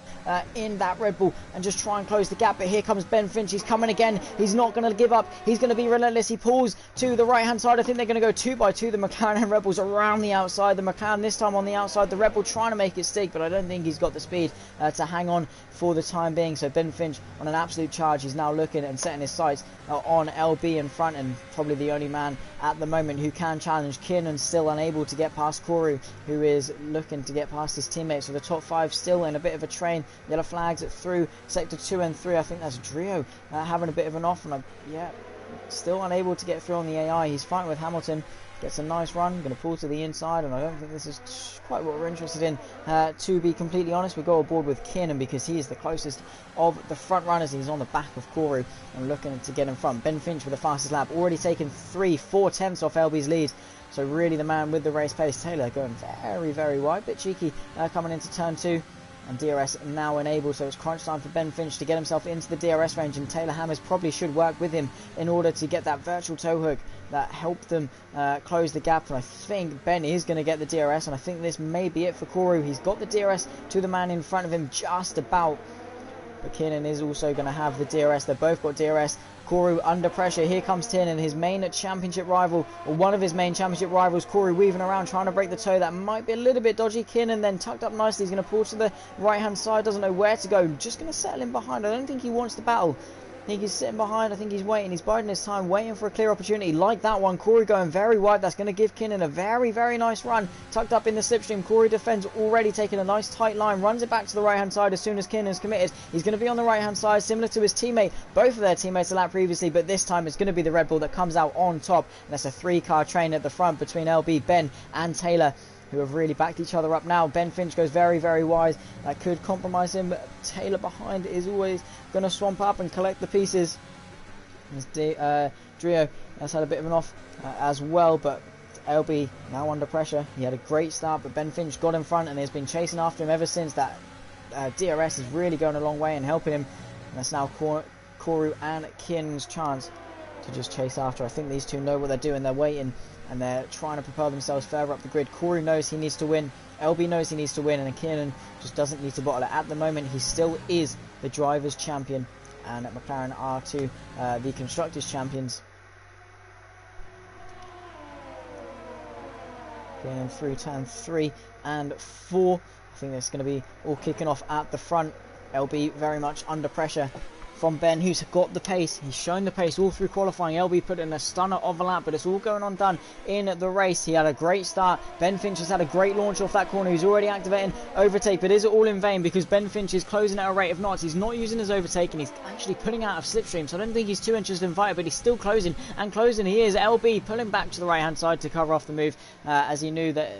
in that Red Bull and just try and close the gap. But here comes Ben Finch. He's coming again. He's not going to give up. He's going to be relentless. He pulls to the right hand side. I think they're going to go 2 by 2. The McLaren and Red Bulls around the outside. The McLaren this time on the outside. The Red Bull trying to make it stick, but I don't think he's got the speed to hang on for the time being. So Ben Finch on an absolute charge. He's now looking and setting his sights on LB in front, and probably the only man at the moment who can challenge. Kiernan still unable to get past Koru, who is looking to get past his teammates. So the top 5 still in a bit of a train Yellow flags through sector 2 and 3. I think that's Drio having a bit of an off, and still unable to get through on the AI. He's fighting with Hamilton. Gets a nice run, going to pull to the inside, and I don't think this is quite what we're interested in. To be completely honest, we go aboard with Kiernan because he is the closest of the front runners. He's on the back of Koru and looking to get in front. Ben Finch with the fastest lap, already taken 3-4 tenths off LB's lead. So really the man with the race pace. Taylor going very, very wide, bit cheeky coming into turn 2. And DRS now enabled, so it's crunch time for Ben Finch to get himself into the DRS range, and Taylor Hammers probably should work with him in order to get that virtual tow hook that helped them close the gap. And I think Ben is going to get the DRS, and I think this may be it for Koru. He's got the DRS to the man in front of him just about, but Kiernan is also going to have the DRS. They've both got DRS. Koru under pressure. Here comes Tiernan, his main championship rival, or one of his main championship rivals. Koru weaving around, trying to break the toe. That might be a little bit dodgy. Kiernan then tucked up nicely. He's going to pull to the right-hand side. Doesn't know where to go. Just going to settle in behind. I don't think he wants the battle. I think he's sitting behind. I think he's waiting. He's biding his time, waiting for a clear opportunity like that one. Koru going very wide. That's going to give Kiernan a very, very nice run. Tucked up in the slipstream. Koru defends, already taking a nice tight line. Runs it back to the right-hand side as soon as Kiernan's committed. He's going to be on the right-hand side, similar to his teammate. Both of their teammates a lap previously, but this time it's going to be the Red Bull that comes out on top. And that's a 3-car train at the front between LB, Ben and Taylor, who have really backed each other up now. Ben Finch goes very, very wide. That could compromise him, but Taylor behind is always going to swamp up and collect the pieces. Drio has had a bit of an off as well, but LB now under pressure. He had a great start, but Ben Finch got in front and has been chasing after him ever since. That DRS is really going a long way and helping him. And that's now Koru and Kiernan's chance to just chase after. I think these two know what they're doing. They're waiting and they're trying to propel themselves further up the grid. Koru knows he needs to win. LB knows he needs to win, and Kiernan just doesn't need to bottle it. At the moment, he still is the driver's champion, and McLaren are the constructors' champions. Going through turn 3 and 4. I think that's going to be all kicking off at the front. LB very much under pressure from Ben, who's got the pace. He's shown the pace all through qualifying. LB put in a stunner of a lap, but it's all going on done in the race. He had a great start. Ben Finch has had a great launch off that corner. He's already activating overtake, but is it all in vain because Ben Finch is closing at a rate of knots. He's not using his overtake, and he's actually pulling out of slipstream, so I don't think he's too interested in fighting, but he's still closing, and closing he is. LB pulling back to the right hand side to cover off the move, as he knew that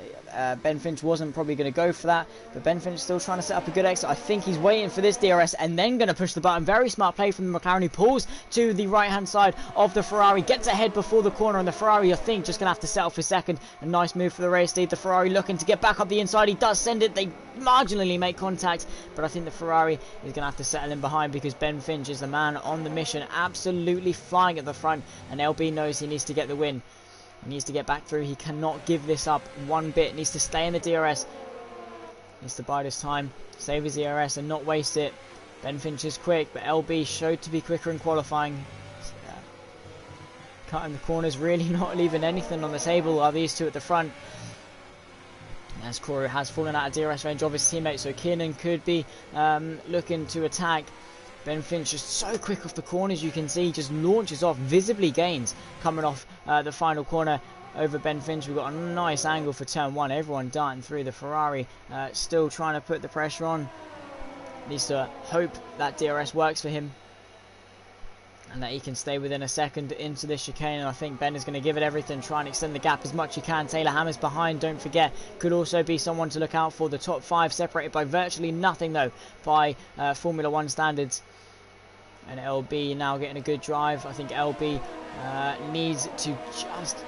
Ben Finch wasn't probably going to go for that, but Ben Finch still trying to set up a good exit. I think he's waiting for this DRS and then going to push the button. Very smart play from the McLaren, who pulls to the right hand side of the Ferrari, gets ahead before the corner, and the Ferrari I think just going to have to settle for second. A nice move for the race lead. The Ferrari looking to get back up the inside. He does send it. They marginally make contact, but I think the Ferrari is going to have to settle in behind because Ben Finch is the man on the mission, absolutely flying at the front, and LB knows he needs to get the win. He needs to get back through. He cannot give this up one bit. He needs to stay in the DRS. He needs to bide his time, save his DRS and not waste it. Ben Finch is quick, but LB showed to be quicker in qualifying. Cutting the corners, really not leaving anything on the table are these two at the front. As Koru has fallen out of DRS range of his teammate, so Kiernan could be looking to attack. Ben Finch is so quick off the corners, you can see, just launches off, visibly gains coming off the final corner over Ben Finch. We've got a nice angle for turn 1, everyone darting through. The Ferrari still trying to put the pressure on. Needs to hope that DRS works for him and that he can stay within a second into this chicane, and I think Ben is going to give it everything, try and extend the gap as much as he can. Taylor Hammers behind, don't forget, could also be someone to look out for. The top 5 separated by virtually nothing though by Formula 1 standards. And LB now getting a good drive. I think LB needs to just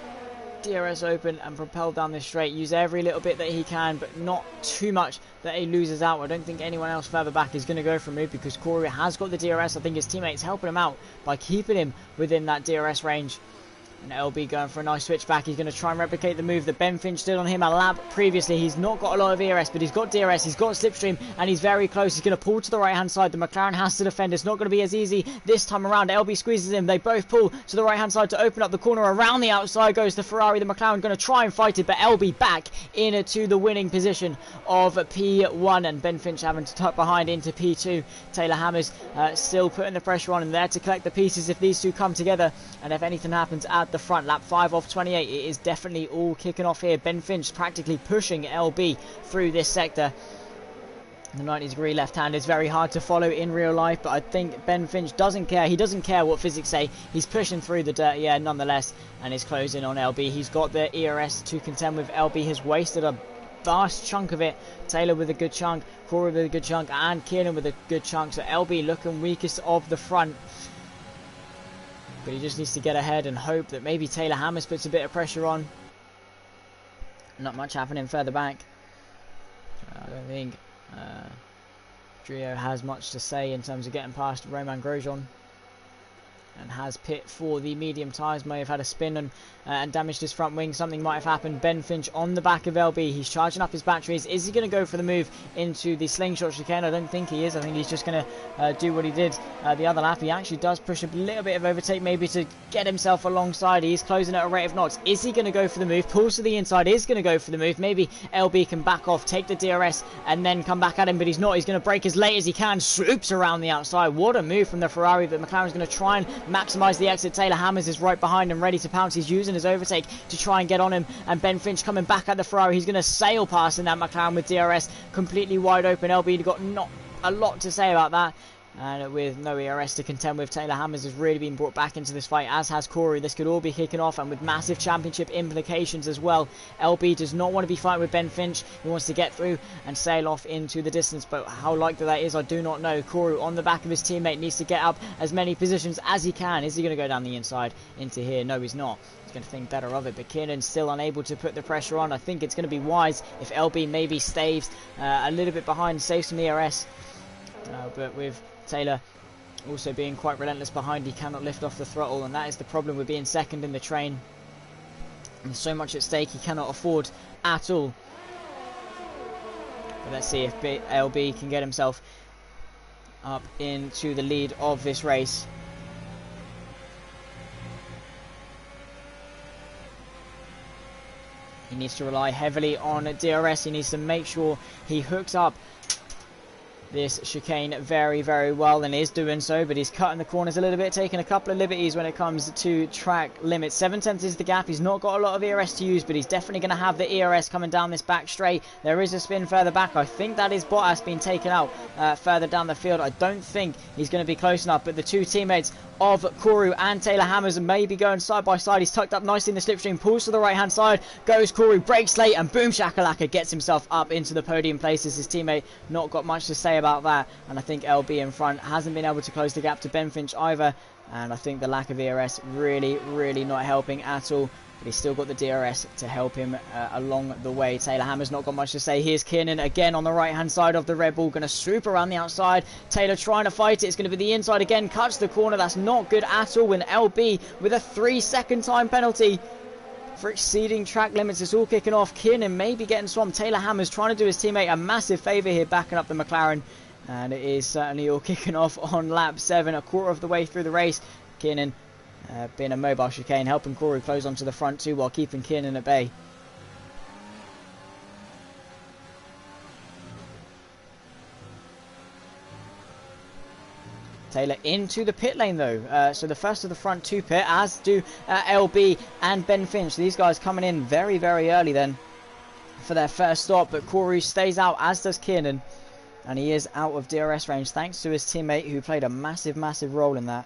DRS open and propel down this straight. Use every little bit that he can, but not too much that he loses out. I don't think anyone else further back is going to go for a move because Koru has got the DRS. I think his teammates helping him out by keeping him within that DRS range. And LB going for a nice switch back. He's going to try and replicate the move that Ben Finch did on him a lap previously. He's not got a lot of ERS, but he's got DRS, he's got slipstream, and he's very close. He's going to pull to the right hand side. The McLaren has to defend. It's not going to be as easy this time around. LB squeezes him. They both pull to the right hand side to open up the corner. Around the outside goes the Ferrari. The McLaren going to try and fight it, but LB back into the winning position of P1, and Ben Finch having to tuck behind into P2. Taylor Hammers still putting the pressure on and there to collect the pieces if these two come together, and if anything happens at the front. Lap 5 off 28, it is definitely all kicking off here. Ben Finch practically pushing LB through this sector. The 90-degree left hand is very hard to follow in real life, but I think Ben Finch doesn't care. He doesn't care what physics say. He's pushing through the dirty air nonetheless, and is closing on LB. He's got the ERS to contend with. LB has wasted a vast chunk of it. Taylor with a good chunk, Corey with a good chunk, and Kiernan with a good chunk. So LB looking weakest of the front. But he just needs to get ahead and hope that maybe Taylor Hammers puts a bit of pressure on. Not much happening further back. I don't think Drio has much to say in terms of getting past Roman Grosjean, and has pit for the medium tyres. May have had a spin and damaged his front wing. Something might have happened. Ben Finch on the back of LB. He's charging up his batteries. Is he going to go for the move into the Slingshot Chicane? I don't think he is. I think he's just going to do what he did the other lap. He actually does push a little bit of overtake maybe to get himself alongside. He's closing at a rate of knots. Is he going to go for the move? Pulls to the inside. Is going to go for the move. Maybe LB can back off, take the DRS, and then come back at him, but he's not. He's going to brake as late as he can. Swoops around the outside. What a move from the Ferrari, but McLaren's going to try and maximise the exit. Taylor Hammers is right behind him, ready to pounce. He's using his overtake to try and get on him, and Ben Finch coming back at the Ferrari. He's going to sail past in that McLaren with DRS completely wide open. LB got not a lot to say about that, and with no ERS to contend with, Taylor Hammers has really been brought back into this fight, as has Corey. This could all be kicking off, and with massive championship implications as well. LB does not want to be fighting with Ben Finch. He wants to get through and sail off into the distance, but how likely that is, I do not know. Corey on the back of his teammate needs to get up as many positions as he can. Is he going to go down the inside into here? No, he's not. He's going to think better of it, but Kiernan's still unable to put the pressure on. I think it's going to be wise if LB maybe stays a little bit behind, saves some ERS, but with Taylor also being quite relentless behind, he cannot lift off the throttle, and that is the problem with being second in the train. And so much at stake he cannot afford at all. But let's see if LB can get himself up into the lead of this race. He needs to rely heavily on DRS. He needs to make sure he hooks up this chicane very, very well, and is doing so, but he's cutting the corners a little bit, taking a couple of liberties when it comes to track limits. 7/10 is the gap. He's not got a lot of ERS to use, but he's definitely going to have the ERS coming down this back straight. There is a spin further back. I think that is Bottas being taken out further down the field. I don't think he's going to be close enough, but the two teammates of Kourou and Taylor Hammers may be going side by side. He's tucked up nicely in the slipstream, pulls to the right hand side, goes Kourou, breaks late, and boom shakalaka, gets himself up into the podium places. His teammate not got much to say about that, and I think LB in front hasn't been able to close the gap to Ben Finch either, and I think the lack of ERS really not helping at all. But he's still got the DRS to help him along the way. Taylor Hammer's not got much to say. Here's Kiernan again on the right-hand side of the Red Bull. Going to swoop around the outside. Taylor trying to fight it. It's going to be the inside again. Cuts the corner. That's not good at all. When LB with a 3-second time penalty for exceeding track limits. It's all kicking off. Kiernan may be getting swamped. Taylor Hammer's trying to do his teammate a massive favour here, backing up the McLaren. And it is certainly all kicking off on lap 7, a quarter of the way through the race. Kiernan being a mobile chicane, helping Kourou close onto the front too while keeping Kiernan at bay. Taylor into the pit lane though, so the first of the front two pit, as do LB and Ben Finch. These guys coming in very early then for their first stop, but Kourou stays out, as does Kiernan, and he is out of DRS range thanks to his teammate who played a massive role in that.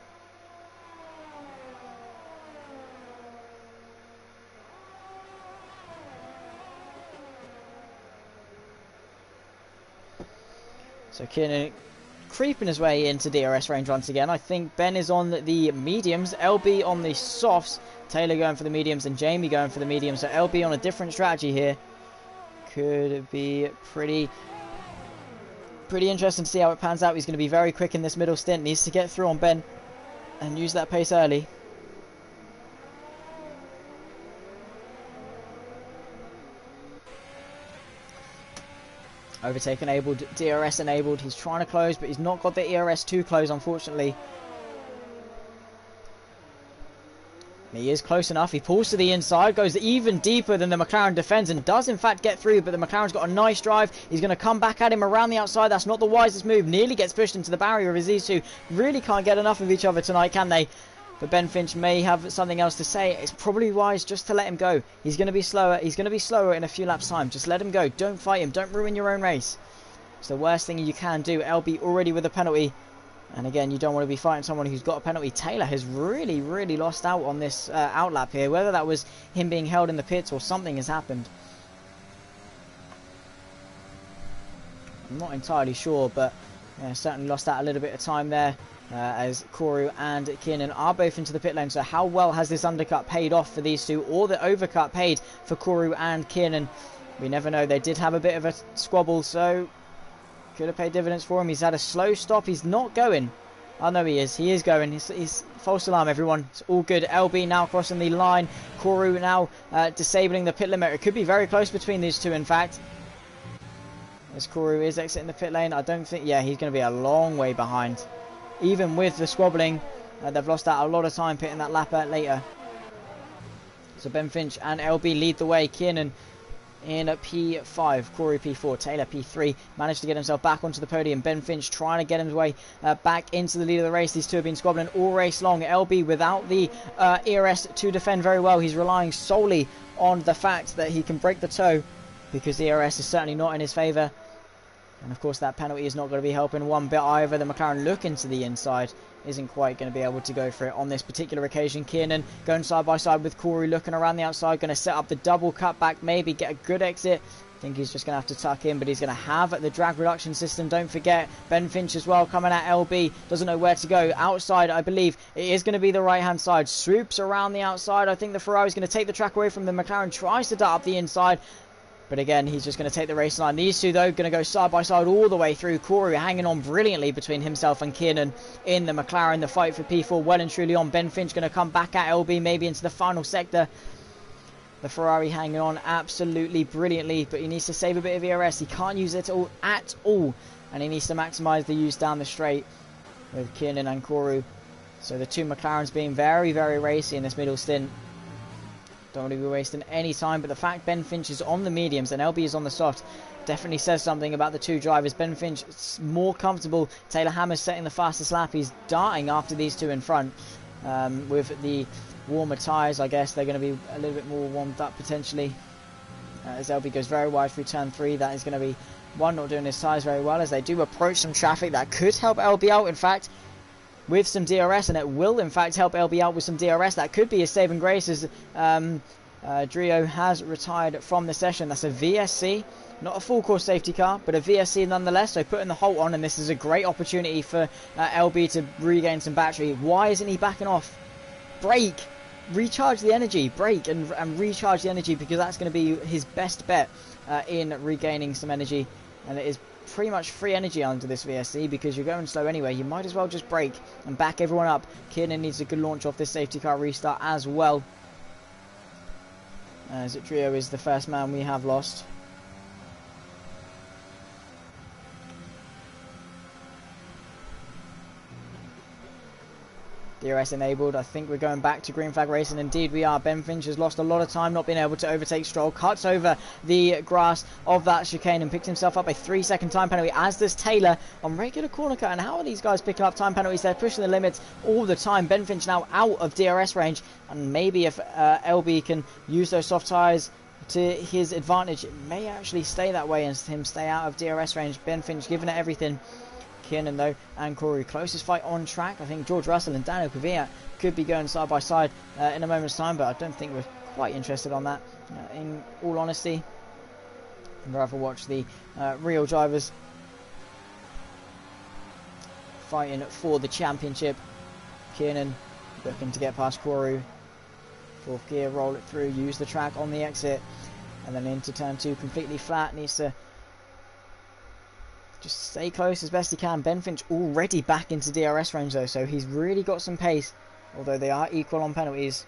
So Kiernan creeping his way into DRS range once again. I think Ben is on the mediums, LB on the softs, Taylor going for the mediums, and Jamie going for the mediums. So LB on a different strategy here. Could be pretty interesting to see how it pans out. He's going to be very quick in this middle stint. Needs to get through on Ben and use that pace early. Overtake enabled, DRS enabled. He's trying to close, but he's not got the ERS to close, unfortunately. He is close enough. He pulls to the inside, goes even deeper than the McLaren defends, and does in fact get through, but the McLaren's got a nice drive. He's going to come back at him around the outside. That's not the wisest move. Nearly gets pushed into the barrier as these two really can't get enough of each other tonight, can they? But Ben Finch may have something else to say. It's probably wise just to let him go. He's going to be slower. He's going to be slower in a few laps' time. Just let him go. Don't fight him. Don't ruin your own race. It's the worst thing you can do. LB already with a penalty. And again, you don't want to be fighting someone who's got a penalty. Taylor has really lost out on this outlap here. Whether that was him being held in the pits or something has happened, I'm not entirely sure, but certainly lost out a little bit of time there as Koru and Kiernan are both into the pit lane. So how well has this undercut paid off for these two, or the overcut paid for Koru and Kiernan? We never know. They did have a bit of a squabble, so could have paid dividends for him. He's had a slow stop. He's not going. Oh, no, he is. He is going. He's false alarm, everyone. It's all good. LB now crossing the line. Koru now disabling the pit limit. It could be very close between these two, in fact. As Koru is exiting the pit lane, I don't think... Yeah, he's going to be a long way behind. Even with the squabbling, they've lost out a lot of time pitting that lap out later. So Ben Finch and LB lead the way. Kiernan in P5, Koru P4, Taylor P3, managed to get himself back onto the podium. Ben Finch trying to get his way back into the lead of the race. These two have been squabbling all race long. LB without the ERS to defend very well. He's relying solely on the fact that he can break the toe, because the ERS is certainly not in his favour. And of course that penalty is not going to be helping one bit either. The McLaren looking to the inside isn't quite going to be able to go for it on this particular occasion. Kiernan going side by side with Koru, looking around the outside, going to set up the double cutback, maybe get a good exit. I think he's just going to have to tuck in, but he's going to have the drag reduction system. Don't forget, Ben Finch as well coming at LB, doesn't know where to go. Outside, I believe it is going to be the right hand side. Swoops around the outside. I think the Ferrari is going to take the track away from the McLaren, tries to dart up the inside. But again, he's just going to take the race line. These two, though, going to go side by side all the way through. Koru hanging on brilliantly between himself and Kiernan in the McLaren. The fight for P4 well and truly on. Ben Finch going to come back at LB, maybe into the final sector. The Ferrari hanging on absolutely brilliantly, but he needs to save a bit of ERS. He can't use it at all. And he needs to maximise the use down the straight with Kiernan and Koru. So the two McLarens being very racy in this middle stint. Don't want to be wasting any time, but the fact Ben Finch is on the mediums and LB is on the soft definitely says something about the two drivers. Ben Finch is more comfortable. Taylor Hammer's setting the fastest lap. He's darting after these two in front. With the warmer tyres, I guess they're going to be a little bit more warmed up potentially. As LB goes very wide through turn 3, that is going to be one not doing his tyres very well as they do approach some traffic that could help LB out, in fact, with some DRS, and it will in fact help LB out with some DRS. That could be a saving grace as Drio has retired from the session. That's a VSC, not a full course safety car, but a VSC nonetheless. So putting the Holt on, and this is a great opportunity for LB to regain some battery. Why isn't he backing off? Brake, recharge the energy, brake and recharge the energy, because that's going to be his best bet in regaining some energy. And it is pretty much free energy under this VSC because you're going slow anyway. You might as well just brake and back everyone up. Kiernan needs a good launch off this safety car restart as well, as Trio is the first man we have lost. DRS enabled. I think we're going back to green flag racing. Indeed we are. Ben Finch has lost a lot of time not being able to overtake Stroll. Cuts over the grass of that chicane and picks himself up a 3-second time penalty, as does Taylor on regular corner cut. And how are these guys picking up time penalties? They're pushing the limits all the time. Ben Finch now out of DRS range, and maybe if LB can use those soft tyres to his advantage, it may actually stay that way and him stay out of DRS range. Ben Finch giving it everything. Kiernan though and Koru, closest fight on track. I think George Russell and Daniel Kvyat could be going side by side in a moment's time, but I don't think we're quite interested on that, in all honesty. I'd rather watch the real drivers fighting for the championship. Kiernan looking to get past Koru. Fourth gear, roll it through, use the track on the exit, and then into turn 2 completely flat. Needs to just stay close as best he can. Ben Finch already back into DRS range though, so he's really got some pace, although they are equal on penalties.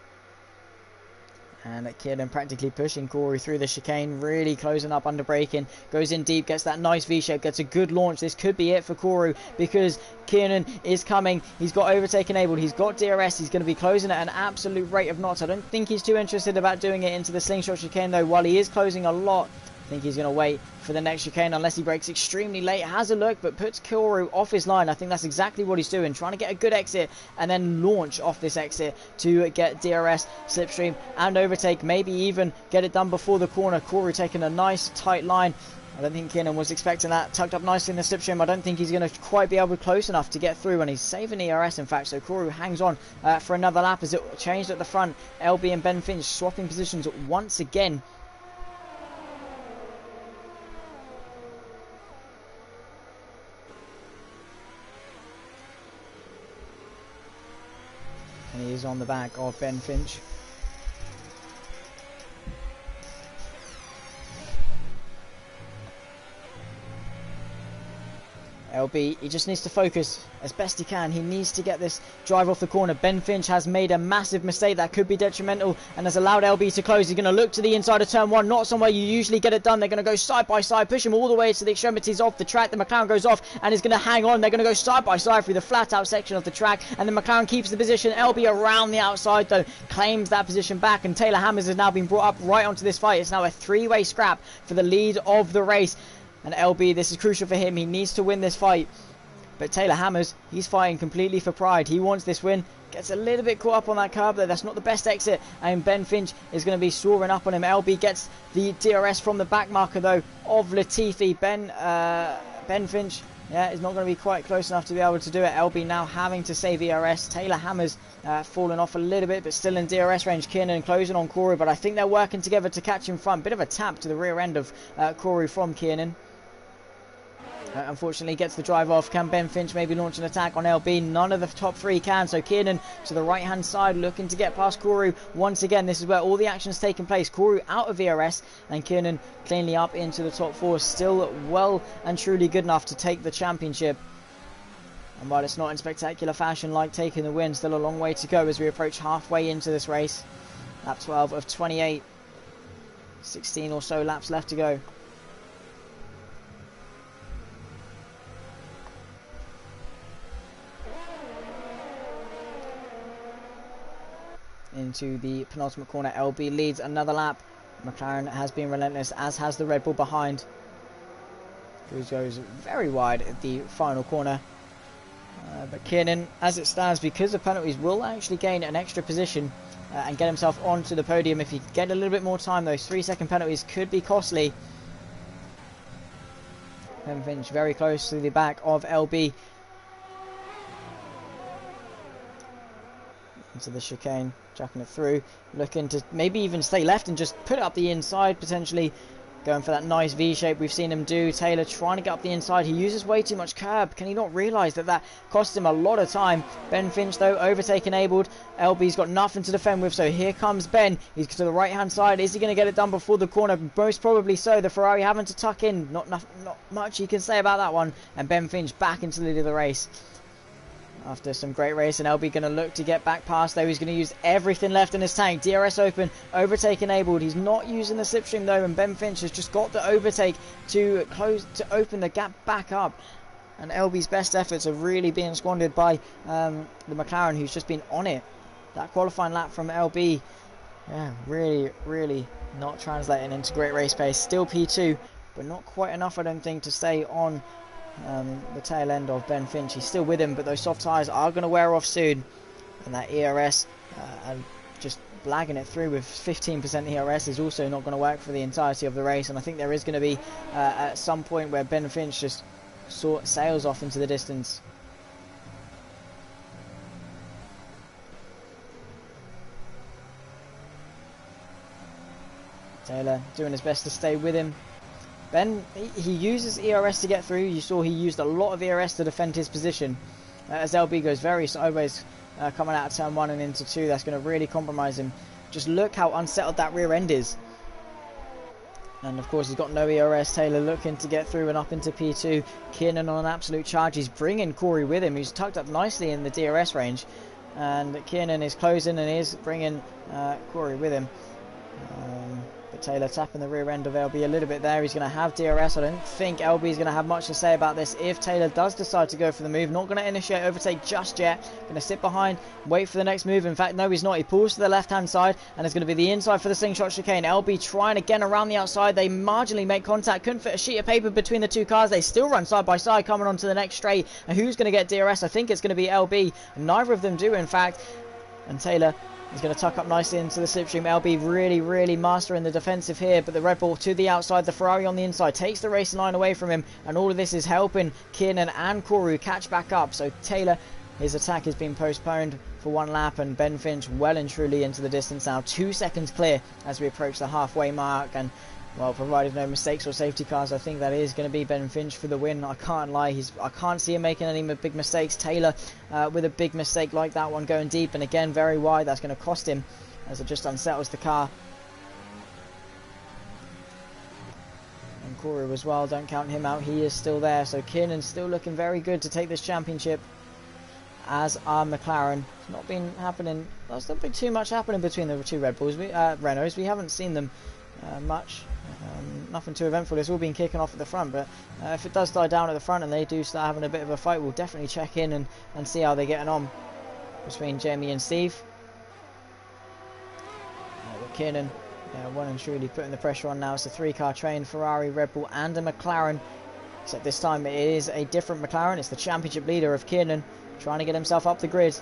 And Kiernan practically pushing Koru through the chicane, really closing up under braking, goes in deep, gets that nice V-shape, gets a good launch. This could be it for Koru because Kiernan is coming. He's got overtake enabled, he's got DRS, he's going to be closing at an absolute rate of knots. I don't think he's too interested about doing it into the Slingshot Chicane though. While he is closing a lot, I think he's going to wait for the next chicane unless he breaks extremely late. Has a look, but puts Koru off his line. I think that's exactly what he's doing, trying to get a good exit and then launch off this exit to get DRS, slipstream and overtake, maybe even get it done before the corner. Koru taking a nice tight line I don't think Kiernan was expecting that. Tucked up nicely in the slipstream. I don't think he's going to quite be able close enough to get through, and he's saving ERS in fact. So Koru hangs on for another lap as it changed at the front. LB and Ben Finch swapping positions once again. And he is on the back of Ben Finch. LB, he just needs to focus as best he can. He needs to get this drive off the corner. Ben Finch has made a massive mistake that could be detrimental and has allowed LB to close. He's going to look to the inside of turn one, not somewhere you usually get it done. They're going to go side by side, push him all the way to the extremities of the track. The McLaren goes off and is going to hang on. They're going to go side by side through the flat out section of the track, and the McLaren keeps the position. LB around the outside though claims that position back, and Taylor Hammers has now been brought up right onto this fight. It's now a three-way scrap for the lead of the race. And LB, this is crucial for him. He needs to win this fight. But Taylor Hammers, he's fighting completely for pride. He wants this win. Gets a little bit caught up on that curb though. That's not the best exit. And Ben Finch is going to be soaring up on him. LB gets the DRS from the back marker though of Latifi. Ben Finch, yeah, is not going to be quite close enough to be able to do it. LB now having to save ERS. Taylor Hammers fallen off a little bit, but still in DRS range. Kiernan closing on Koru, but I think they're working together to catch him front. Bit of a tap to the rear end of Koru from Kiernan. Unfortunately gets the drive off. Can Ben Finch maybe launch an attack on LB? None of the top three can. So Kiernan to the right hand side looking to get past Koru once again. This is where all the action is taking place. Koru out of ERS and Kiernan cleanly up into the top four. Still well and truly good enough to take the championship. And while it's not in spectacular fashion like taking the win, still a long way to go as we approach halfway into this race. Lap 12 of 28. 16 or so laps left to go. Into the penultimate corner. LB leads another lap. McLaren has been relentless, as has the Red Bull behind. Cruz goes very wide at the final corner. But Kiernan, as it stands, because of penalties, will actually gain an extra position and get himself onto the podium. If he can get a little bit more time, those 3-second penalties could be costly. Ben Finch very close to the back of LB. Into the chicane, jacking it through, looking to maybe even stay left and just put it up the inside, potentially going for that nice V shape we've seen him do. Taylor trying to get up the inside. He uses way too much curb. Can he not realise that that costs him a lot of time? Ben Finch though, overtake enabled. LB's got nothing to defend with, so here comes Ben. He's to the right hand side. Is he going to get it done before the corner? Most probably so. The Ferrari having to tuck in. Not much you can say about that one. And Ben Finch back into the lead of the race. After some great racing, LB going to look to get back past though. He's going to use everything left in his tank. DRS open, overtake enabled. He's not using the slipstream though, and Ben Finch has just got the overtake to open the gap back up. And LB's best efforts are really being squandered by the McLaren, who's just been on it. That qualifying lap from LB, yeah, really not translating into great race pace. Still P2, but not quite enough, I don't think, to stay on the tail end of Ben Finch. He's still with him, but those soft tyres are going to wear off soon, and that ERS and just blagging it through with 15% ERS is also not going to work for the entirety of the race. And I think there is going to be at some point where Ben Finch just sails off into the distance. Taylor doing his best to stay with him. Ben, he uses ERS to get through. You saw he used a lot of ERS to defend his position. As LB goes very sideways coming out of turn 1 and into 2, that's going to really compromise him. Just look how unsettled that rear end is. And of course he's got no ERS. Taylor looking to get through and up into P2. Kiernan on an absolute charge. He's bringing Corey with him, who's tucked up nicely in the DRS range. And Kiernan is closing and is bringing Corey with him. But Taylor tapping the rear end of LB a little bit there. He's going to have DRS. I don't think LB is going to have much to say about this if Taylor does decide to go for the move. Not going to initiate overtake just yet. Going to sit behind, wait for the next move. In fact, no, he's not. He pulls to the left-hand side, and it's going to be the inside for the Slingshot Chicane. LB trying again around the outside. They marginally make contact. Couldn't fit a sheet of paper between the two cars. They still run side by side, coming onto the next straight. And who's going to get DRS? I think it's going to be LB. Neither of them do, in fact. And Taylor He's going to tuck up nicely into the slipstream. LB really mastering the defensive here, but the Red Bull to the outside, the Ferrari on the inside takes the racing line away from him, and all of this is helping Kiernan and Koru catch back up. So Taylor, his attack has been postponed for one lap, and Ben Finch well and truly into the distance now. 2 seconds clear as we approach the halfway mark, and well, provided no mistakes or safety cars, I think that is going to be Ben Finch for the win. I can't lie, I can't see him making any big mistakes. Taylor with a big mistake like that one going deep, and again very wide, that's going to cost him as it just unsettles the car. And Koru as well, don't count him out, he is still there. So Kiernan's still looking very good to take this championship, as are McLaren. It's not been happening, there's not been too much happening between the two Red Bulls, Renaults. We haven't seen them much. Nothing too eventful. It's all been kicking off at the front, but if it does die down at the front and they do start having a bit of a fight, we'll definitely check in and see how they're getting on between Jamie and Steve. But Kiernan well and truly putting the pressure on now. It's a 3-car train, Ferrari, Red Bull and a McLaren, except this time it is a different McLaren. It's the championship leader of Kiernan trying to get himself up the grid.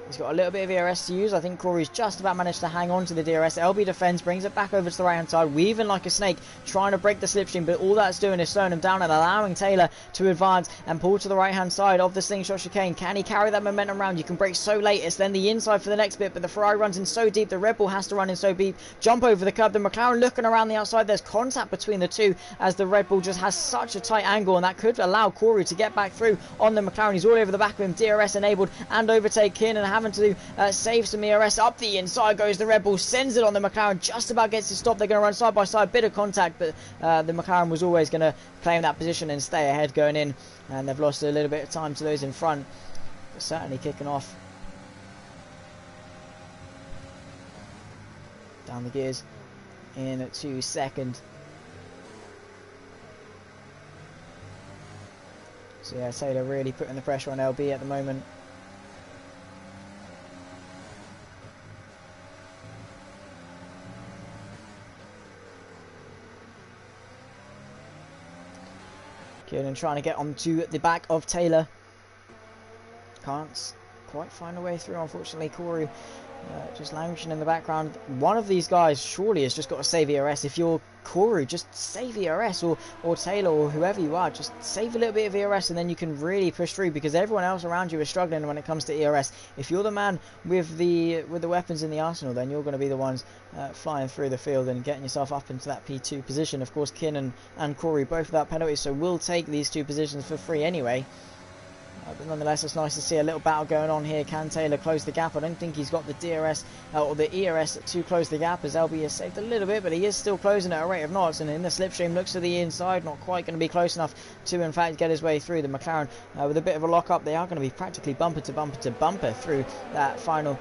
He's got a little bit of ERS to use. I think Corey's just about managed to hang on to the DRS. LB defends, brings it back over to the right-hand side, weaving like a snake, trying to break the slipstream, but all that's doing is slowing him down and allowing Taylor to advance and pull to the right-hand side of the Slingshot Chicane. Can he carry that momentum around? You can break so late. It's then the inside for the next bit, but the Ferrari runs in so deep. The Red Bull has to run in so deep. Jump over the curb. The McLaren looking around the outside. There's contact between the two as the Red Bull just has such a tight angle, and that could allow Corey to get back through on the McLaren. He's all over the back of him, DRS enabled, and overtake. Kiernan having to do save some ERS. Up the inside goes the Red Bull, sends it on the McLaren, just about gets to stop. They're going to run side by side, bit of contact, but the McLaren was always going to claim that position and stay ahead going in, and they've lost a little bit of time to those in front, but certainly kicking off down the gears in 2 seconds. So yeah, Taylor really putting the pressure on LB at the moment. Kiernan trying to get onto the back of Taylor. Can't quite find a way through, unfortunately. Corey just languishing in the background. One of these guys surely has just got to save ERS. If you're Corey, just save ERS, or Taylor, or whoever you are, just save a little bit of ERS, and then you can really push through, because everyone else around you is struggling when it comes to ERS. If you're the man with the weapons in the arsenal, then you're going to be the ones flying through the field and getting yourself up into that P2 position. Of course, Kiernan and Corey both without penalties, so we'll take these two positions for free anyway. But nonetheless, it's nice to see a little battle going on here. Can Taylor close the gap? I don't think he's got the DRS or the ERS to close the gap, as LB has saved a little bit, but he is still closing at a rate of knots, and in the slipstream looks to the inside, not quite going to be close enough to in fact get his way through. The McLaren with a bit of a lock up, they are going to be practically bumper to bumper to bumper through that final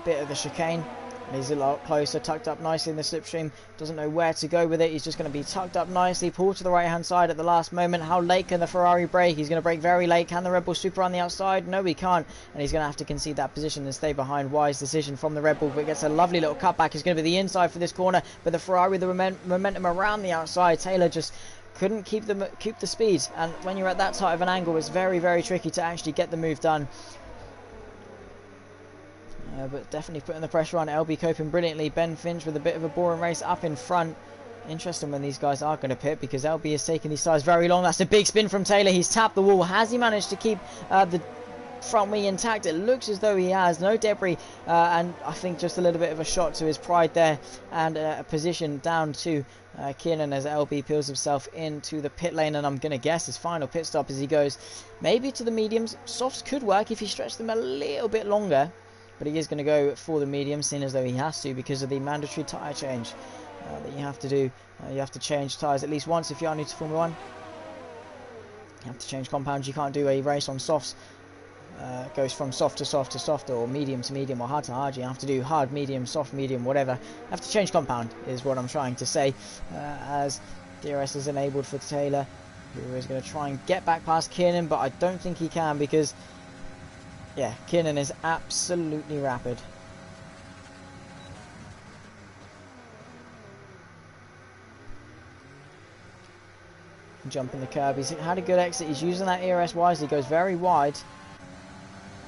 bit of the chicane. And he's a lot closer, tucked up nicely in the slipstream, doesn't know where to go with it. He's just going to be tucked up nicely, pulled to the right hand side at the last moment. How late can the Ferrari brake? He's going to brake very late. Can the Red Bull super on the outside? No, he can't, and he's going to have to concede that position and stay behind. Wise decision from the Red Bull, but gets a lovely little cutback. It's going to be the inside for this corner, but the Ferrari with the momentum around the outside. Taylor just couldn't keep the speed, and when you're at that tight of an angle, it's very, very tricky to actually get the move done. But definitely putting the pressure on. LB coping brilliantly. Ben Finch with a bit of a boring race up in front. Interesting when these guys are going to pit, because LB is taking these tires very long. That's a big spin from Taylor. He's tapped the wall. Has he managed to keep the front wing intact? It looks as though he has. No debris, and I think just a little bit of a shot to his pride there, and a position down to Kiernan as LB peels himself into the pit lane, and I'm going to guess his final pit stop as he goes maybe to the mediums. Softs could work if he stretched them a little bit longer, but he is going to go for the medium, seeing as though he has to because of the mandatory tyre change that you have to do. You have to change tyres at least once if you are new to Formula 1. You have to change compounds. You can't do a race on softs. Goes from soft to soft to soft, or medium to medium, or hard to hard. You have to do hard, medium, soft, medium, whatever. You have to change compound is what I'm trying to say, as DRS is enabled for Taylor, who is going to try and get back past Kiernan, but I don't think he can, because yeah, Kiernan is absolutely rapid. Jumping the curb. He's had a good exit. He's using that ERS wisely. Goes very wide.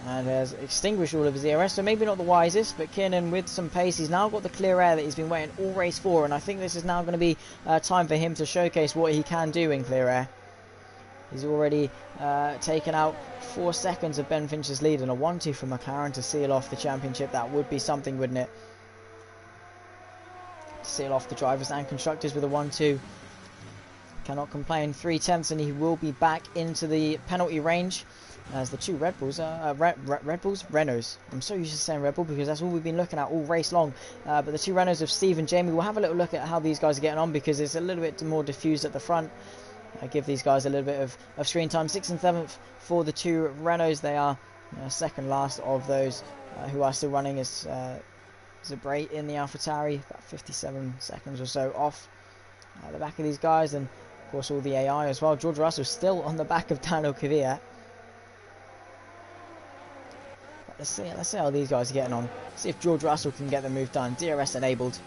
and has extinguished all of his ERS, so maybe not the wisest, but Kiernan with some pace, he's now got the clear air that he's been waiting all race for, and I think this is now going to be time for him to showcase what he can do in clear air. He's already taken out 4 seconds of Ben Finch's lead, and a 1-2 from McLaren to seal off the championship. That would be something, wouldn't it? To seal off the drivers and constructors with a 1-2. Cannot complain. 3/10 and he will be back into the penalty range as the two Red Bulls, Renaults. I'm so used to saying Red Bull because that's all we've been looking at all race long. But the two Renaults of Steve and Jamie, we'll have a little look at how these guys are getting on because it's a little bit more diffused at the front. Give these guys a little bit of screen time. 6th and 7th for the two Renaults. They are second last of those who are still running as Zabrate in the AlphaTauri, about 57 seconds or so off the back of these guys, and of course all the AI as well. George Russell still on the back of Daniel Kvyat. Let's see how these guys are getting on. See if George Russell can get the move done. DRS enabled.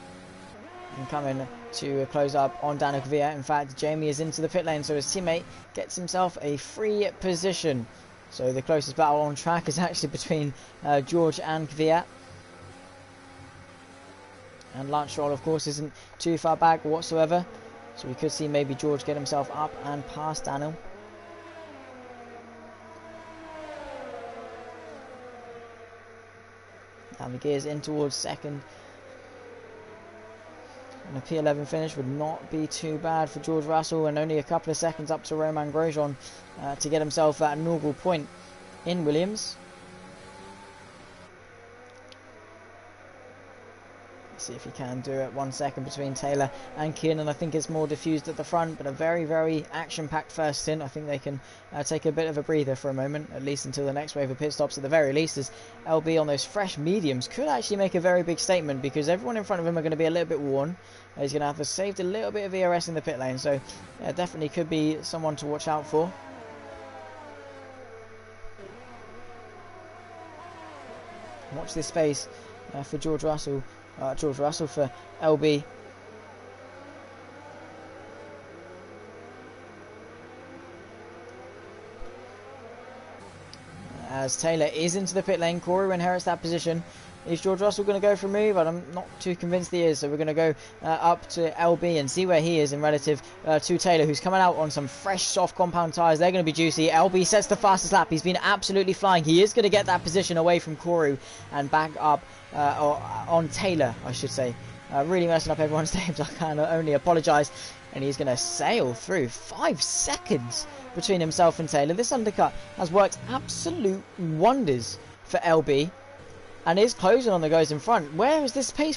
And coming to close up on Daniel Kvyat. In fact, Jamie is into the pit lane, so his teammate gets himself a free position. So the closest battle on track is actually between George and Kvyat. And Lance Stroll, of course, isn't too far back whatsoever. So we could see maybe George get himself up and past Daniel. Down the gears in towards second. And a P11 finish would not be too bad for George Russell, and only a couple of seconds up to Romain Grosjean to get himself that inaugural point in Williams. Let's see if he can do it. 1 second between Taylor and Kiernan. I think it's more diffused at the front, but a very, very action-packed first stint. I think they can take a bit of a breather for a moment, at least until the next wave of pit stops at the very least, as LB on those fresh mediums could actually make a very big statement because everyone in front of him are going to be a little bit worn. He's going to have to save a little bit of ERS in the pit lane, so yeah, definitely could be someone to watch out for. Watch this space for George Russell. George Russell for LB. As Taylor is into the pit lane, Corey inherits that position. Is George Russell going to go for a move? I'm not too convinced he is, so we're going to go up to LB and see where he is in relative to Taylor, who's coming out on some fresh soft compound tyres. They're going to be juicy. LB sets the fastest lap. He's been absolutely flying. He is going to get that position away from Koru and back up on Taylor, I should say. Really messing up everyone's names. I can only apologise. And he's going to sail through. 5 seconds between himself and Taylor. This undercut has worked absolute wonders for LB. And is closing on the guys in front. Where is this pace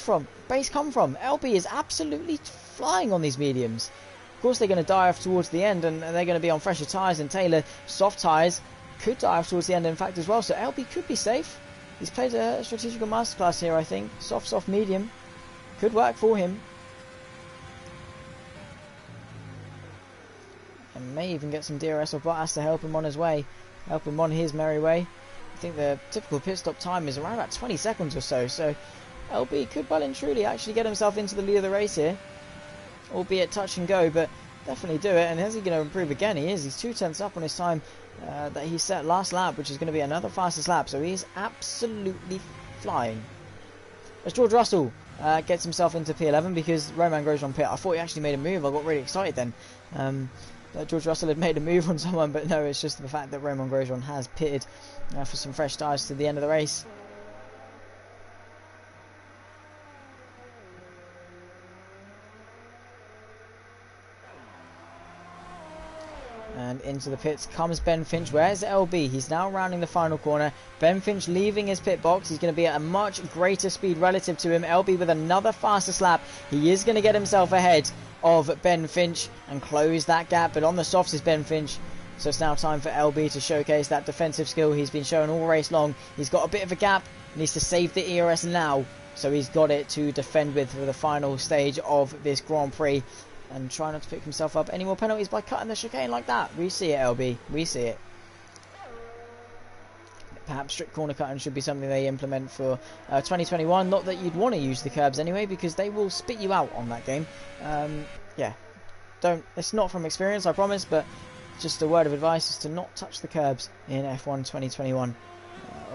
come from? LB is absolutely flying on these mediums. Of course they're going to die off towards the end, and they're going to be on fresher tyres, and Taylor, soft tyres, could die off towards the end in fact as well, so LB could be safe. He's played a strategical masterclass here, I think. Soft, medium. Could work for him. And may even get some DRS or Bottas to help him on his way. Help him on his merry way. I think the typical pit stop time is around about 20 seconds or so. So LB could well and truly actually get himself into the lead of the race here. Albeit touch and go, but definitely do it. And is he going to improve again? He is. He's 2/10 up on his time that he set last lap, which is going to be another fastest lap. So he's absolutely flying. As George Russell gets himself into P11 because Romain Grosjean pit. I thought he actually made a move. I got really excited then. That George Russell had made a move on someone, but no, it's just the fact that Romain Grosjean has pitted for some fresh tyres to the end of the race. And into the pits comes Ben Finch. Where's LB? He's now rounding the final corner. Ben Finch leaving his pit box. He's going to be at a much greater speed relative to him. LB with another fastest lap. He is going to get himself ahead of Ben Finch and close that gap. But on the softs is Ben Finch. So it's now time for LB to showcase that defensive skill he's been showing all race long. He's got a bit of a gap. He needs to save the ERS now. So he's got it to defend with for the final stage of this Grand Prix. And try not to pick himself up any more penalties by cutting the chicane like that. We see it, LB. We see it. Perhaps strict corner cutting should be something they implement for 2021. Not that you'd want to use the curbs anyway, because they will spit you out on that game. Yeah. It's not from experience, I promise, but just a word of advice is to not touch the curbs in F1 2021.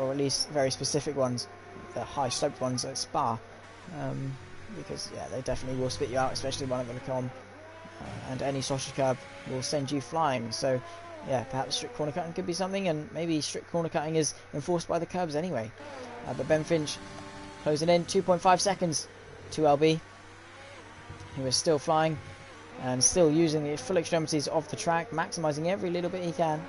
or at least very specific ones, the high sloped ones at Spa, because yeah, they definitely will spit you out, especially one at the Lecom, and any sausage curb will send you flying. So yeah, perhaps strict corner cutting could be something, and maybe strict corner cutting is enforced by the curbs anyway. But Ben Finch closing in 2.5 seconds to LB, who is still flying and still using the full extremities of the track, maximising every little bit he can.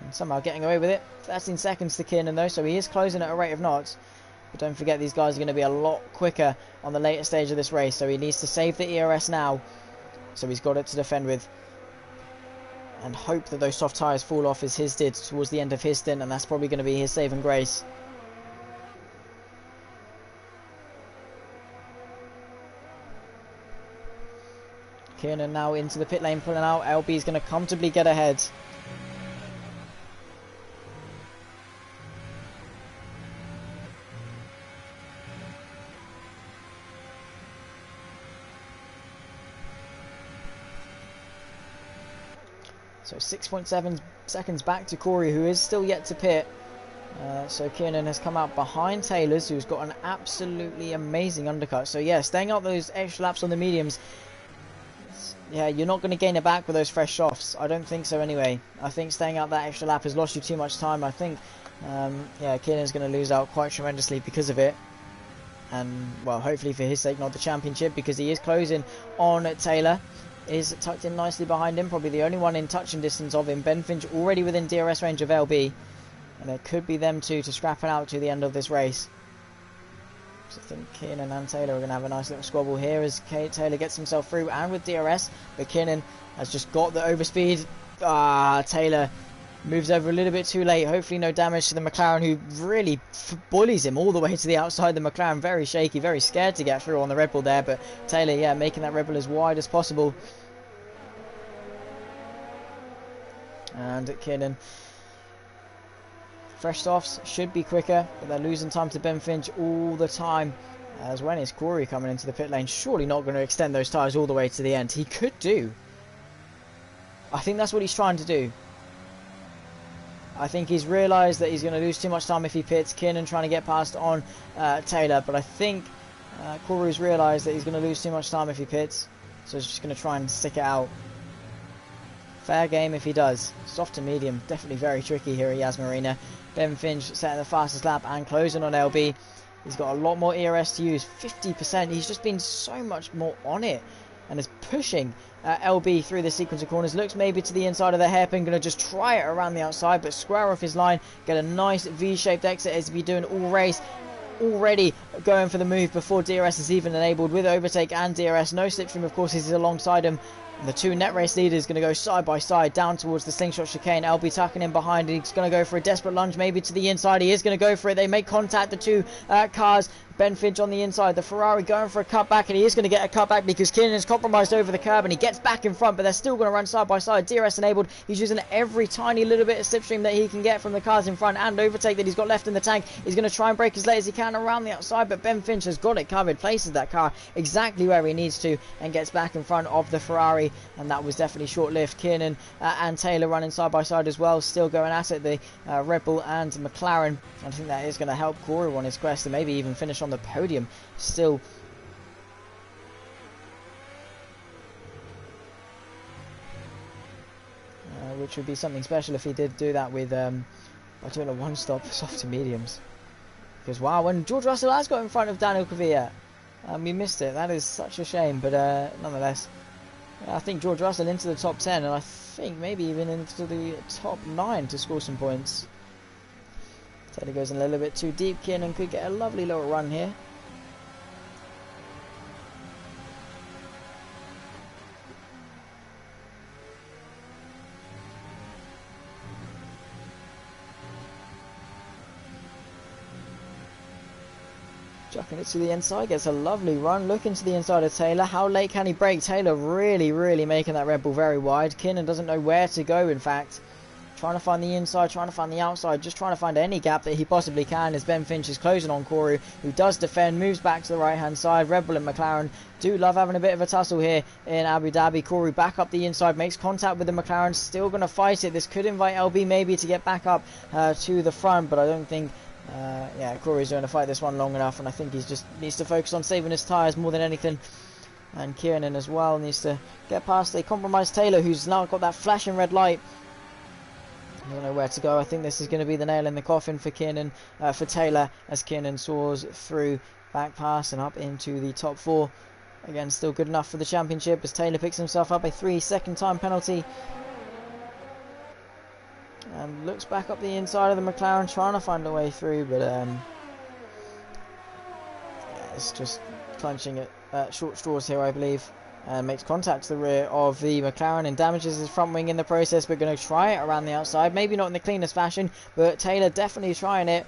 And somehow getting away with it. 13 seconds to Kiernan though, so he is closing at a rate of knots. But don't forget, these guys are going to be a lot quicker on the later stage of this race, so he needs to save the ERS now. So he's got it to defend with. And hope that those soft tyres fall off as his did towards the end of his stint, and that's probably going to be his saving grace. Kiernan now into the pit lane, pulling out. LB is going to comfortably get ahead. So 6.7 seconds back to Corey, who is still yet to pit. So Kiernan has come out behind Taylor's, who's got an absolutely amazing undercut. So yeah, staying up those extra laps on the mediums. Yeah, you're not going to gain it back with those fresh softs. I don't think so anyway. I think staying out that extra lap has lost you too much time. I think, yeah, Kiernan's going to lose out quite tremendously because of it. And, well, hopefully for his sake, not the championship, because he is closing on Taylor. Is tucked in nicely behind him, probably the only one in touching distance of him. Ben Finch already within DRS range of LB. And it could be them two to scrap it out to the end of this race. So I think Kiernan and Taylor are going to have a nice little squabble here as Taylor gets himself through and with DRS. But Kiernan has just got the overspeed. Taylor moves over a little bit too late. Hopefully no damage to the McLaren, who really bullies him all the way to the outside. The McLaren very shaky, very scared to get through on the Red Bull there. But Taylor, yeah, making that Red Bull as wide as possible. And Kiernan, fresh softs should be quicker, but they're losing time to Ben Finch all the time. As when is Corey coming into the pit lane? Surely not going to extend those tyres all the way to the end. He could do. I think that's what he's trying to do. I think he's realised that he's going to lose too much time if he pits. Kiernan trying to get past on Taylor, but I think Corey's realised that he's going to lose too much time if he pits, so he's just going to try and stick it out. Fair game if he does. Soft to medium, definitely very tricky here at Yas Marina. Ben Finch setting the fastest lap and closing on LB. He's got a lot more ERS to use, 50%. He's just been so much more on it and is pushing LB through the sequence of corners. Looks maybe to the inside of the hairpin, going to just try it around the outside, but square off his line, get a nice V-shaped exit as he's been doing all race. Already going for the move before DRS is even enabled with overtake and DRS. No slipstream, of course, he's alongside him. And the two net race leaders going to go side by side down towards the Slingshot Chicane. LB tucking in behind. He's going to go for a desperate lunge, maybe to the inside. He is going to go for it. They make contact, the two cars. Ben Finch on the inside. The Ferrari going for a cutback, and he is going to get a cutback because Kiernan is compromised over the curb and he gets back in front, but they're still going to run side by side. DRS enabled. He's using every tiny little bit of slipstream that he can get from the cars in front and overtake that he's got left in the tank. He's going to try and brake as late as he can around the outside, but Ben Finch has got it covered, places that car exactly where he needs to and gets back in front of the Ferrari, and that was definitely short-lived. Kiernan and Taylor running side by side as well, still going at it, the Red Bull and McLaren. I think that is going to help Corey on his quest and maybe even finish on the podium still. Which would be something special if he did do that with by doing a one-stop soft to mediums. Because wow, when George Russell has got in front of Daniel Kvyat, we missed it. That is such a shame, but nonetheless, I think George Russell into the top 10, and I think maybe even into the top 9 to score some points. Taylor goes in a little bit too deep. Kiernan could get a lovely little run here. Chucking it to the inside, gets a lovely run, looking to the inside of Taylor. How late can he brake? Taylor really making that Red Bull very wide. Kiernan doesn't know where to go, in fact. trying to find the inside, trying to find the outside, just trying to find any gap that he possibly can as Ben Finch is closing on Koru, who does defend, moves back to the right hand side. Red Bull and McLaren do love having a bit of a tussle here in Abu Dhabi. Koru back up the inside, makes contact with the McLaren, still going to fight it. This could invite LB maybe to get back up to the front, but I don't think Koru's going to fight this one long enough, and I think he just needs to focus on saving his tyres more than anything. And Kiernan as well needs to get past a compromised Taylor, who's now got that flashing red light. I don't know where to go. I think this is going to be the nail in the coffin for Kiernan, for Taylor, as Kiernan soars through, back pass and up into the top 4. Again, still good enough for the championship as Taylor picks himself up a 3-second time penalty. And looks back up the inside of the McLaren, trying to find a way through, but it's just clenching at short straws here, I believe. And makes contact to the rear of the McLaren and damages his front wing in the process, but going to try it around the outside. Maybe not in the cleanest fashion, but Taylor definitely trying it.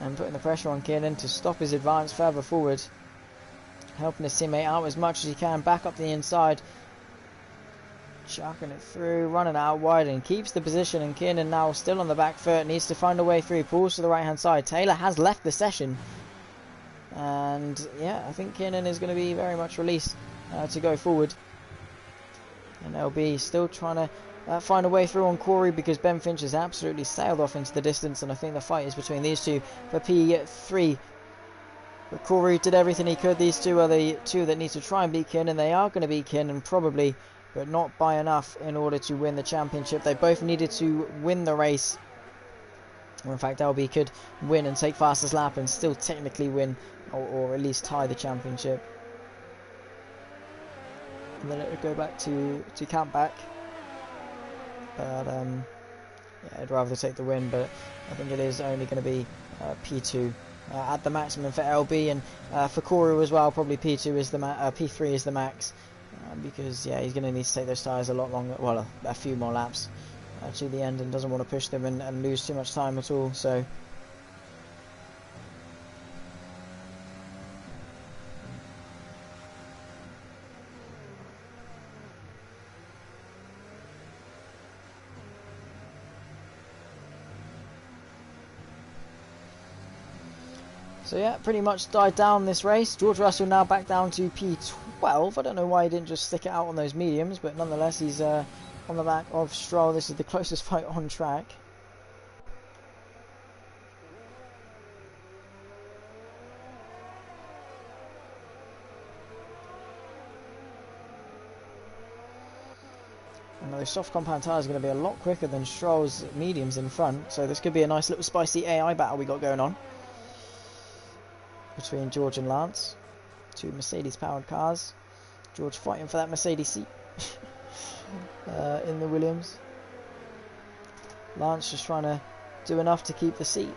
And putting the pressure on Kiernan to stop his advance further forward. Helping his teammate out as much as he can, back up the inside. Chucking it through, running out wide and keeps the position, and Kiernan now still on the back foot, needs to find a way through, pulls to the right hand side. Taylor has left the session, and yeah, I think Kiernan is going to be very much released to go forward. And LB still trying to find a way through on Koru, because Ben Finch has absolutely sailed off into the distance, and I think the fight is between these two for P3. But Koru did everything he could. These two are the two that need to try and beat Kiernan. They are going to beat Kiernan probably, but not by enough in order to win the championship. They both needed to win the race. Or in fact, LB could win and take fastest lap and still technically win, or at least tie the championship. And then it would go back to count back. But yeah, I'd rather take the win, but I think it is only going to be P2 at the maximum for LB, and for Koru as well. Probably P2 is the P3 is the max. Because yeah, he's going to need to take those tyres a lot longer, well, a few more laps to the end, and doesn't want to push them and lose too much time at all. So yeah, pretty much died down this race. George Russell now back down to P12. I don't know why he didn't just stick it out on those mediums, but nonetheless he's on the back of Stroll. This is the closest fight on track. And those soft compound tyres are going to be a lot quicker than Stroll's mediums in front, so this could be a nice little spicy AI battle we got going on between George and Lance. Two Mercedes powered cars. George fighting for that Mercedes seat in the Williams. Lance just trying to do enough to keep the seat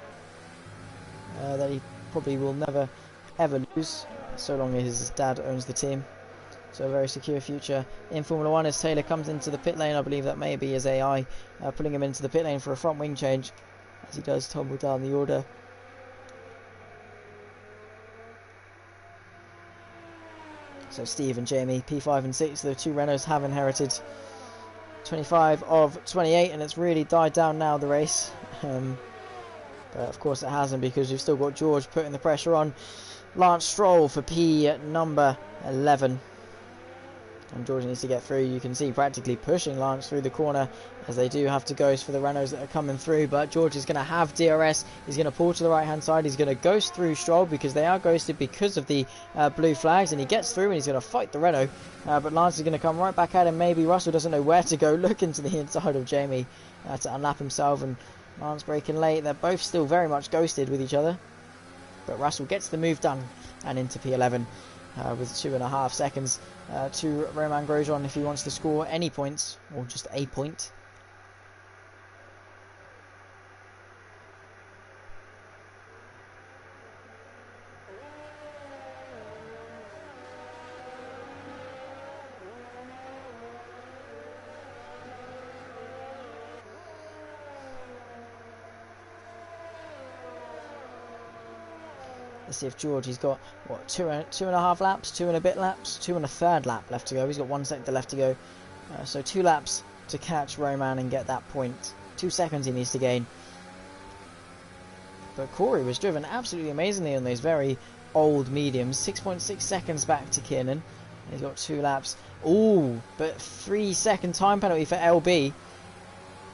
that he probably will never ever lose, so long as his dad owns the team. So a very secure future in Formula 1 as Taylor comes into the pit lane. I believe that may be his AI putting him into the pit lane for a front wing change as he does tumble down the order. So Steve and Jamie, P5 and 6, the two Renaults have inherited 25 of 28, and it's really died down now, the race. But of course it hasn't, because we've still got George putting the pressure on Lance Stroll for P number 11. And George needs to get through. You can see practically pushing Lance through the corner, as they do have to ghost for the Renaults that are coming through. But George is going to have DRS. He's going to pull to the right hand side. He's going to ghost through Stroll, because they are ghosted because of the blue flags, and he gets through and he's going to fight the Renault. But Lance is going to come right back at him. Maybe Russell doesn't know where to go, look into the inside of Jamie to unlap himself, and Lance breaking late. They're both still very much ghosted with each other, but Russell gets the move done and into P11 with 2.5 seconds to Romain Grosjean if he wants to score any points, or just a point. Let's see if George, he's got, what, two and a half laps, 2 and a bit laps, 2 and a third lap left to go. He's got 1 sector left to go. So 2 laps to catch Roman and get that point. 2 seconds he needs to gain. But Corey was driven absolutely amazingly on those very old mediums. 6.6 seconds back to Kiernan. He's got 2 laps. Ooh, but 3-second time penalty for LB.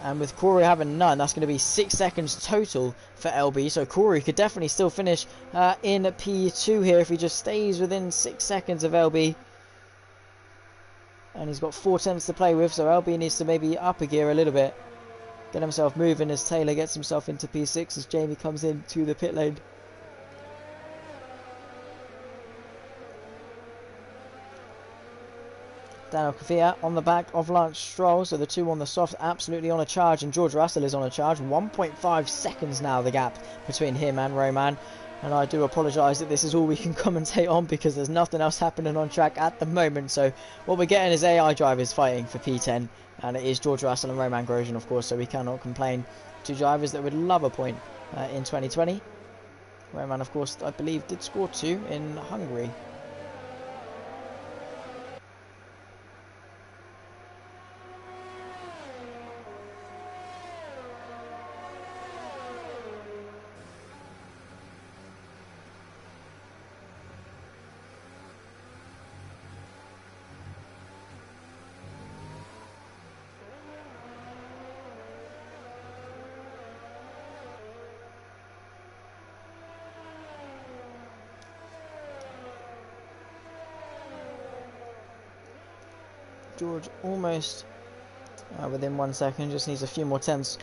And with Corey having none, that's going to be 6 seconds total for LB. So Corey could definitely still finish in P2 here if he just stays within 6 seconds of LB. And he's got 4 tenths to play with, so LB needs to maybe up a gear a little bit. Get himself moving as Taylor gets himself into P6 as Jamie comes into the pit lane. Daniel Kvyat on the back of Lance Stroll, so the two on the soft absolutely on a charge, and George Russell is on a charge. 1.5 seconds now the gap between him and Roman, and I do apologise that this is all we can commentate on because there's nothing else happening on track at the moment. So what we're getting is AI drivers fighting for P10, and it is George Russell and Roman Grosjean, of course, so we cannot complain. Two drivers that would love a point in 2020. Roman, of course, I believe did score 2 in Hungary. George almost within 1 second, just needs a few more tenths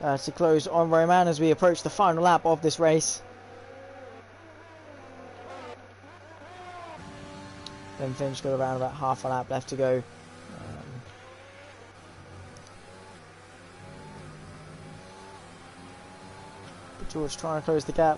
to close on Roman as we approach the final lap of this race. Ben Finch got around about half a lap left to go. But George trying to close the gap.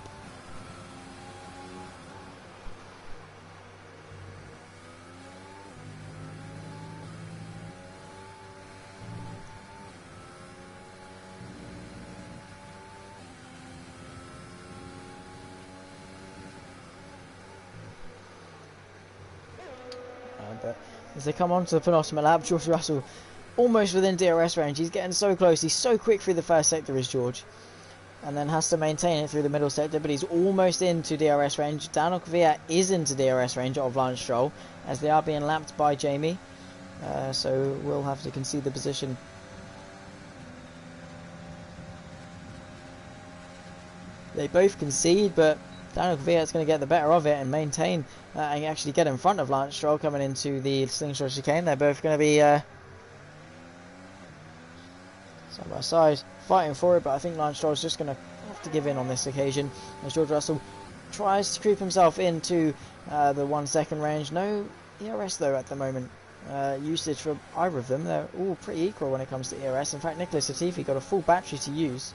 But as they come on to the penultimate lap, George Russell almost within DRS range. He's getting so close. He's so quick through the first sector is George. And then has to maintain it through the middle sector, but he's almost into DRS range. Daniel Kvyat is into DRS range of Lance Stroll as they are being lapped by Jamie. So we'll have to concede the position. They both concede, but Daniel Kvyat's going to get the better of it and maintain and actually get in front of Lance Stroll coming into the Slingshot Chicane. They're both going to be side by side fighting for it, but I think Lance Stroll's just going to have to give in on this occasion as George Russell tries to creep himself into the 1 second range. No ERS though at the moment. Usage for either of them. They're all pretty equal when it comes to ERS. In fact, Nicholas Latifi got a full battery to use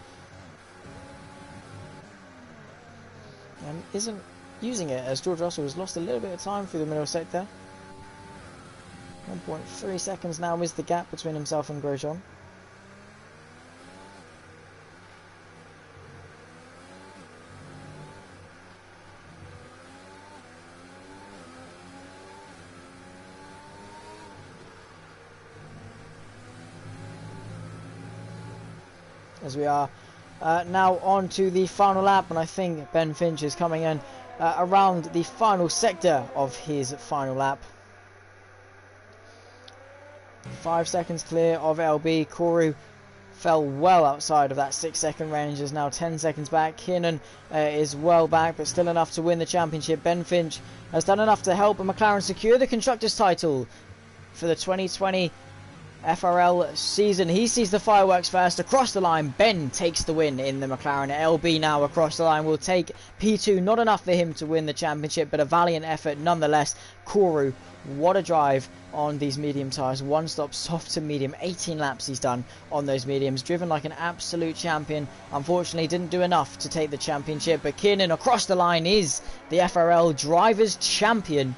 and isn't using it as George Russell has lost a little bit of time through the middle sector. 1.3 seconds now is the gap between himself and Grosjean. As we are now on to the final lap, and I think Ben Finch is coming in around the final sector of his final lap. 5 seconds clear of LB. Koru fell well outside of that 6 second range, is now 10 seconds back. Kiernan is well back, but still enough to win the championship. Ben Finch has done enough to help McLaren secure the Constructors' title for the 2020 FRL season. He sees the fireworks first across the line. Ben takes the win in the McLaren. LB now across the line will take P2. Not enough for him to win the championship, but a valiant effort nonetheless. Koru, what a drive on these medium tyres. One stop soft to medium. 18 laps he's done on those mediums. Driven like an absolute champion. Unfortunately didn't do enough to take the championship, but Kiernan across the line is the FRL Drivers' Champion.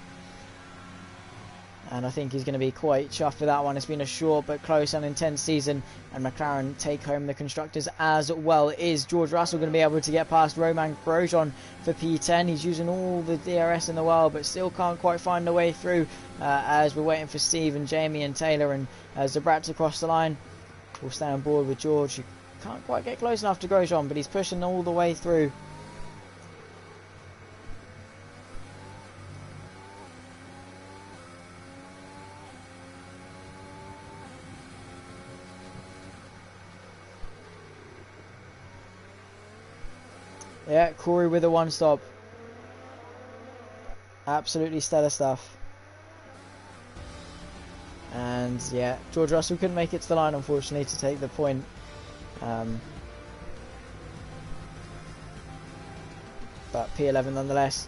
and I think he's going to be quite chuffed with that one. It's been a short but close and intense season, and McLaren take home the constructors as well. Is George Russell going to be able to get past Romain Grosjean for P10? He's using all the DRS in the world, but still can't quite find a way through, as we're waiting for Steve and Jamie and Taylor and Zabrat to cross the line. We'll stay on board with George, who can't quite get close enough to Grosjean, but he's pushing all the way through. Yeah, Corey with a one stop. Absolutely stellar stuff. And yeah, George Russell couldn't make it to the line, unfortunately, to take the point. But P11 nonetheless.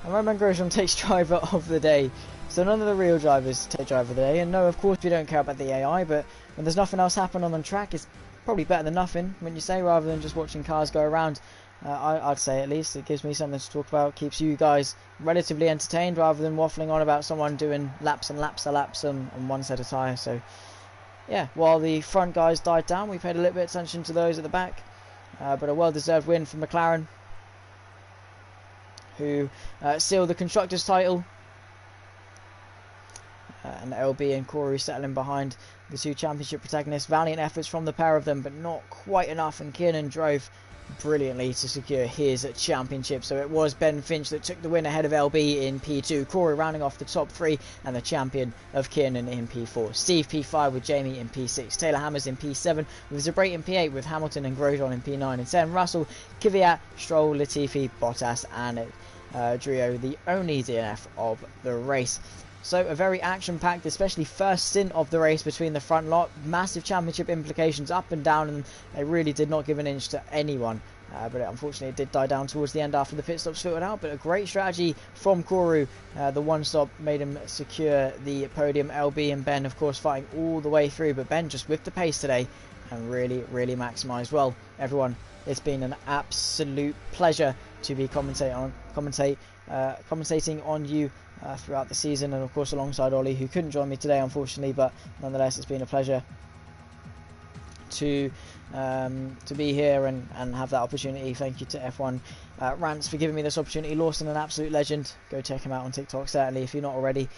And Romain Grosjean takes driver of the day. So none of the real drivers take driver of the day. And no, of course we don't care about the AI, but when there's nothing else happening on the track, it's probably better than nothing, wouldn't you say, rather than just watching cars go around. I'd say at least it gives me something to talk about, keeps you guys relatively entertained rather than waffling on about someone doing laps and laps and laps on one set of tyres. So yeah, while the front guys died down, we paid a little bit of attention to those at the back, but a well-deserved win for McLaren, who sealed the Constructors' title, and LB and Corey settling behind the two championship protagonists. Valiant efforts from the pair of them, but not quite enough, and Kiernan drove brilliantly to secure his championship. So it was Ben Finch that took the win ahead of LB in P2, Corey rounding off the top three, and the champion of Kiernan in P4. Steve P5 with Jamie in P6, Taylor Hammers in P7, with Zabrat in P8, with Hamilton and Grosjean in P9 and 10, Russell, Kvyat, Stroll, Latifi, Bottas and Drio, the only DNF of the race. So a very action-packed, especially first stint of the race between the front lot. Massive championship implications up and down, and they really did not give an inch to anyone. But unfortunately it did die down towards the end after the pit stops sorted out. But a great strategy from Koru. The one stop made him secure the podium. LB and Ben, of course, fighting all the way through. But Ben just with the pace today and really maximised. Well, everyone, it's been an absolute pleasure to be commentating on you throughout the season, and of course alongside Ollie, who couldn't join me today unfortunately, but nonetheless it's been a pleasure to be here and have that opportunity. Thank you to F1 Rants for giving me this opportunity. Lawson, an absolute legend. Go check him out on TikTok certainly if you're not already.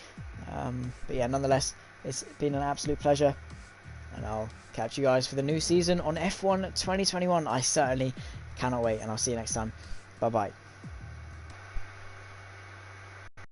But yeah, nonetheless it's been an absolute pleasure, and I'll catch you guys for the new season on F1 2021. I certainly cannot wait, and I'll see you next time. Bye bye.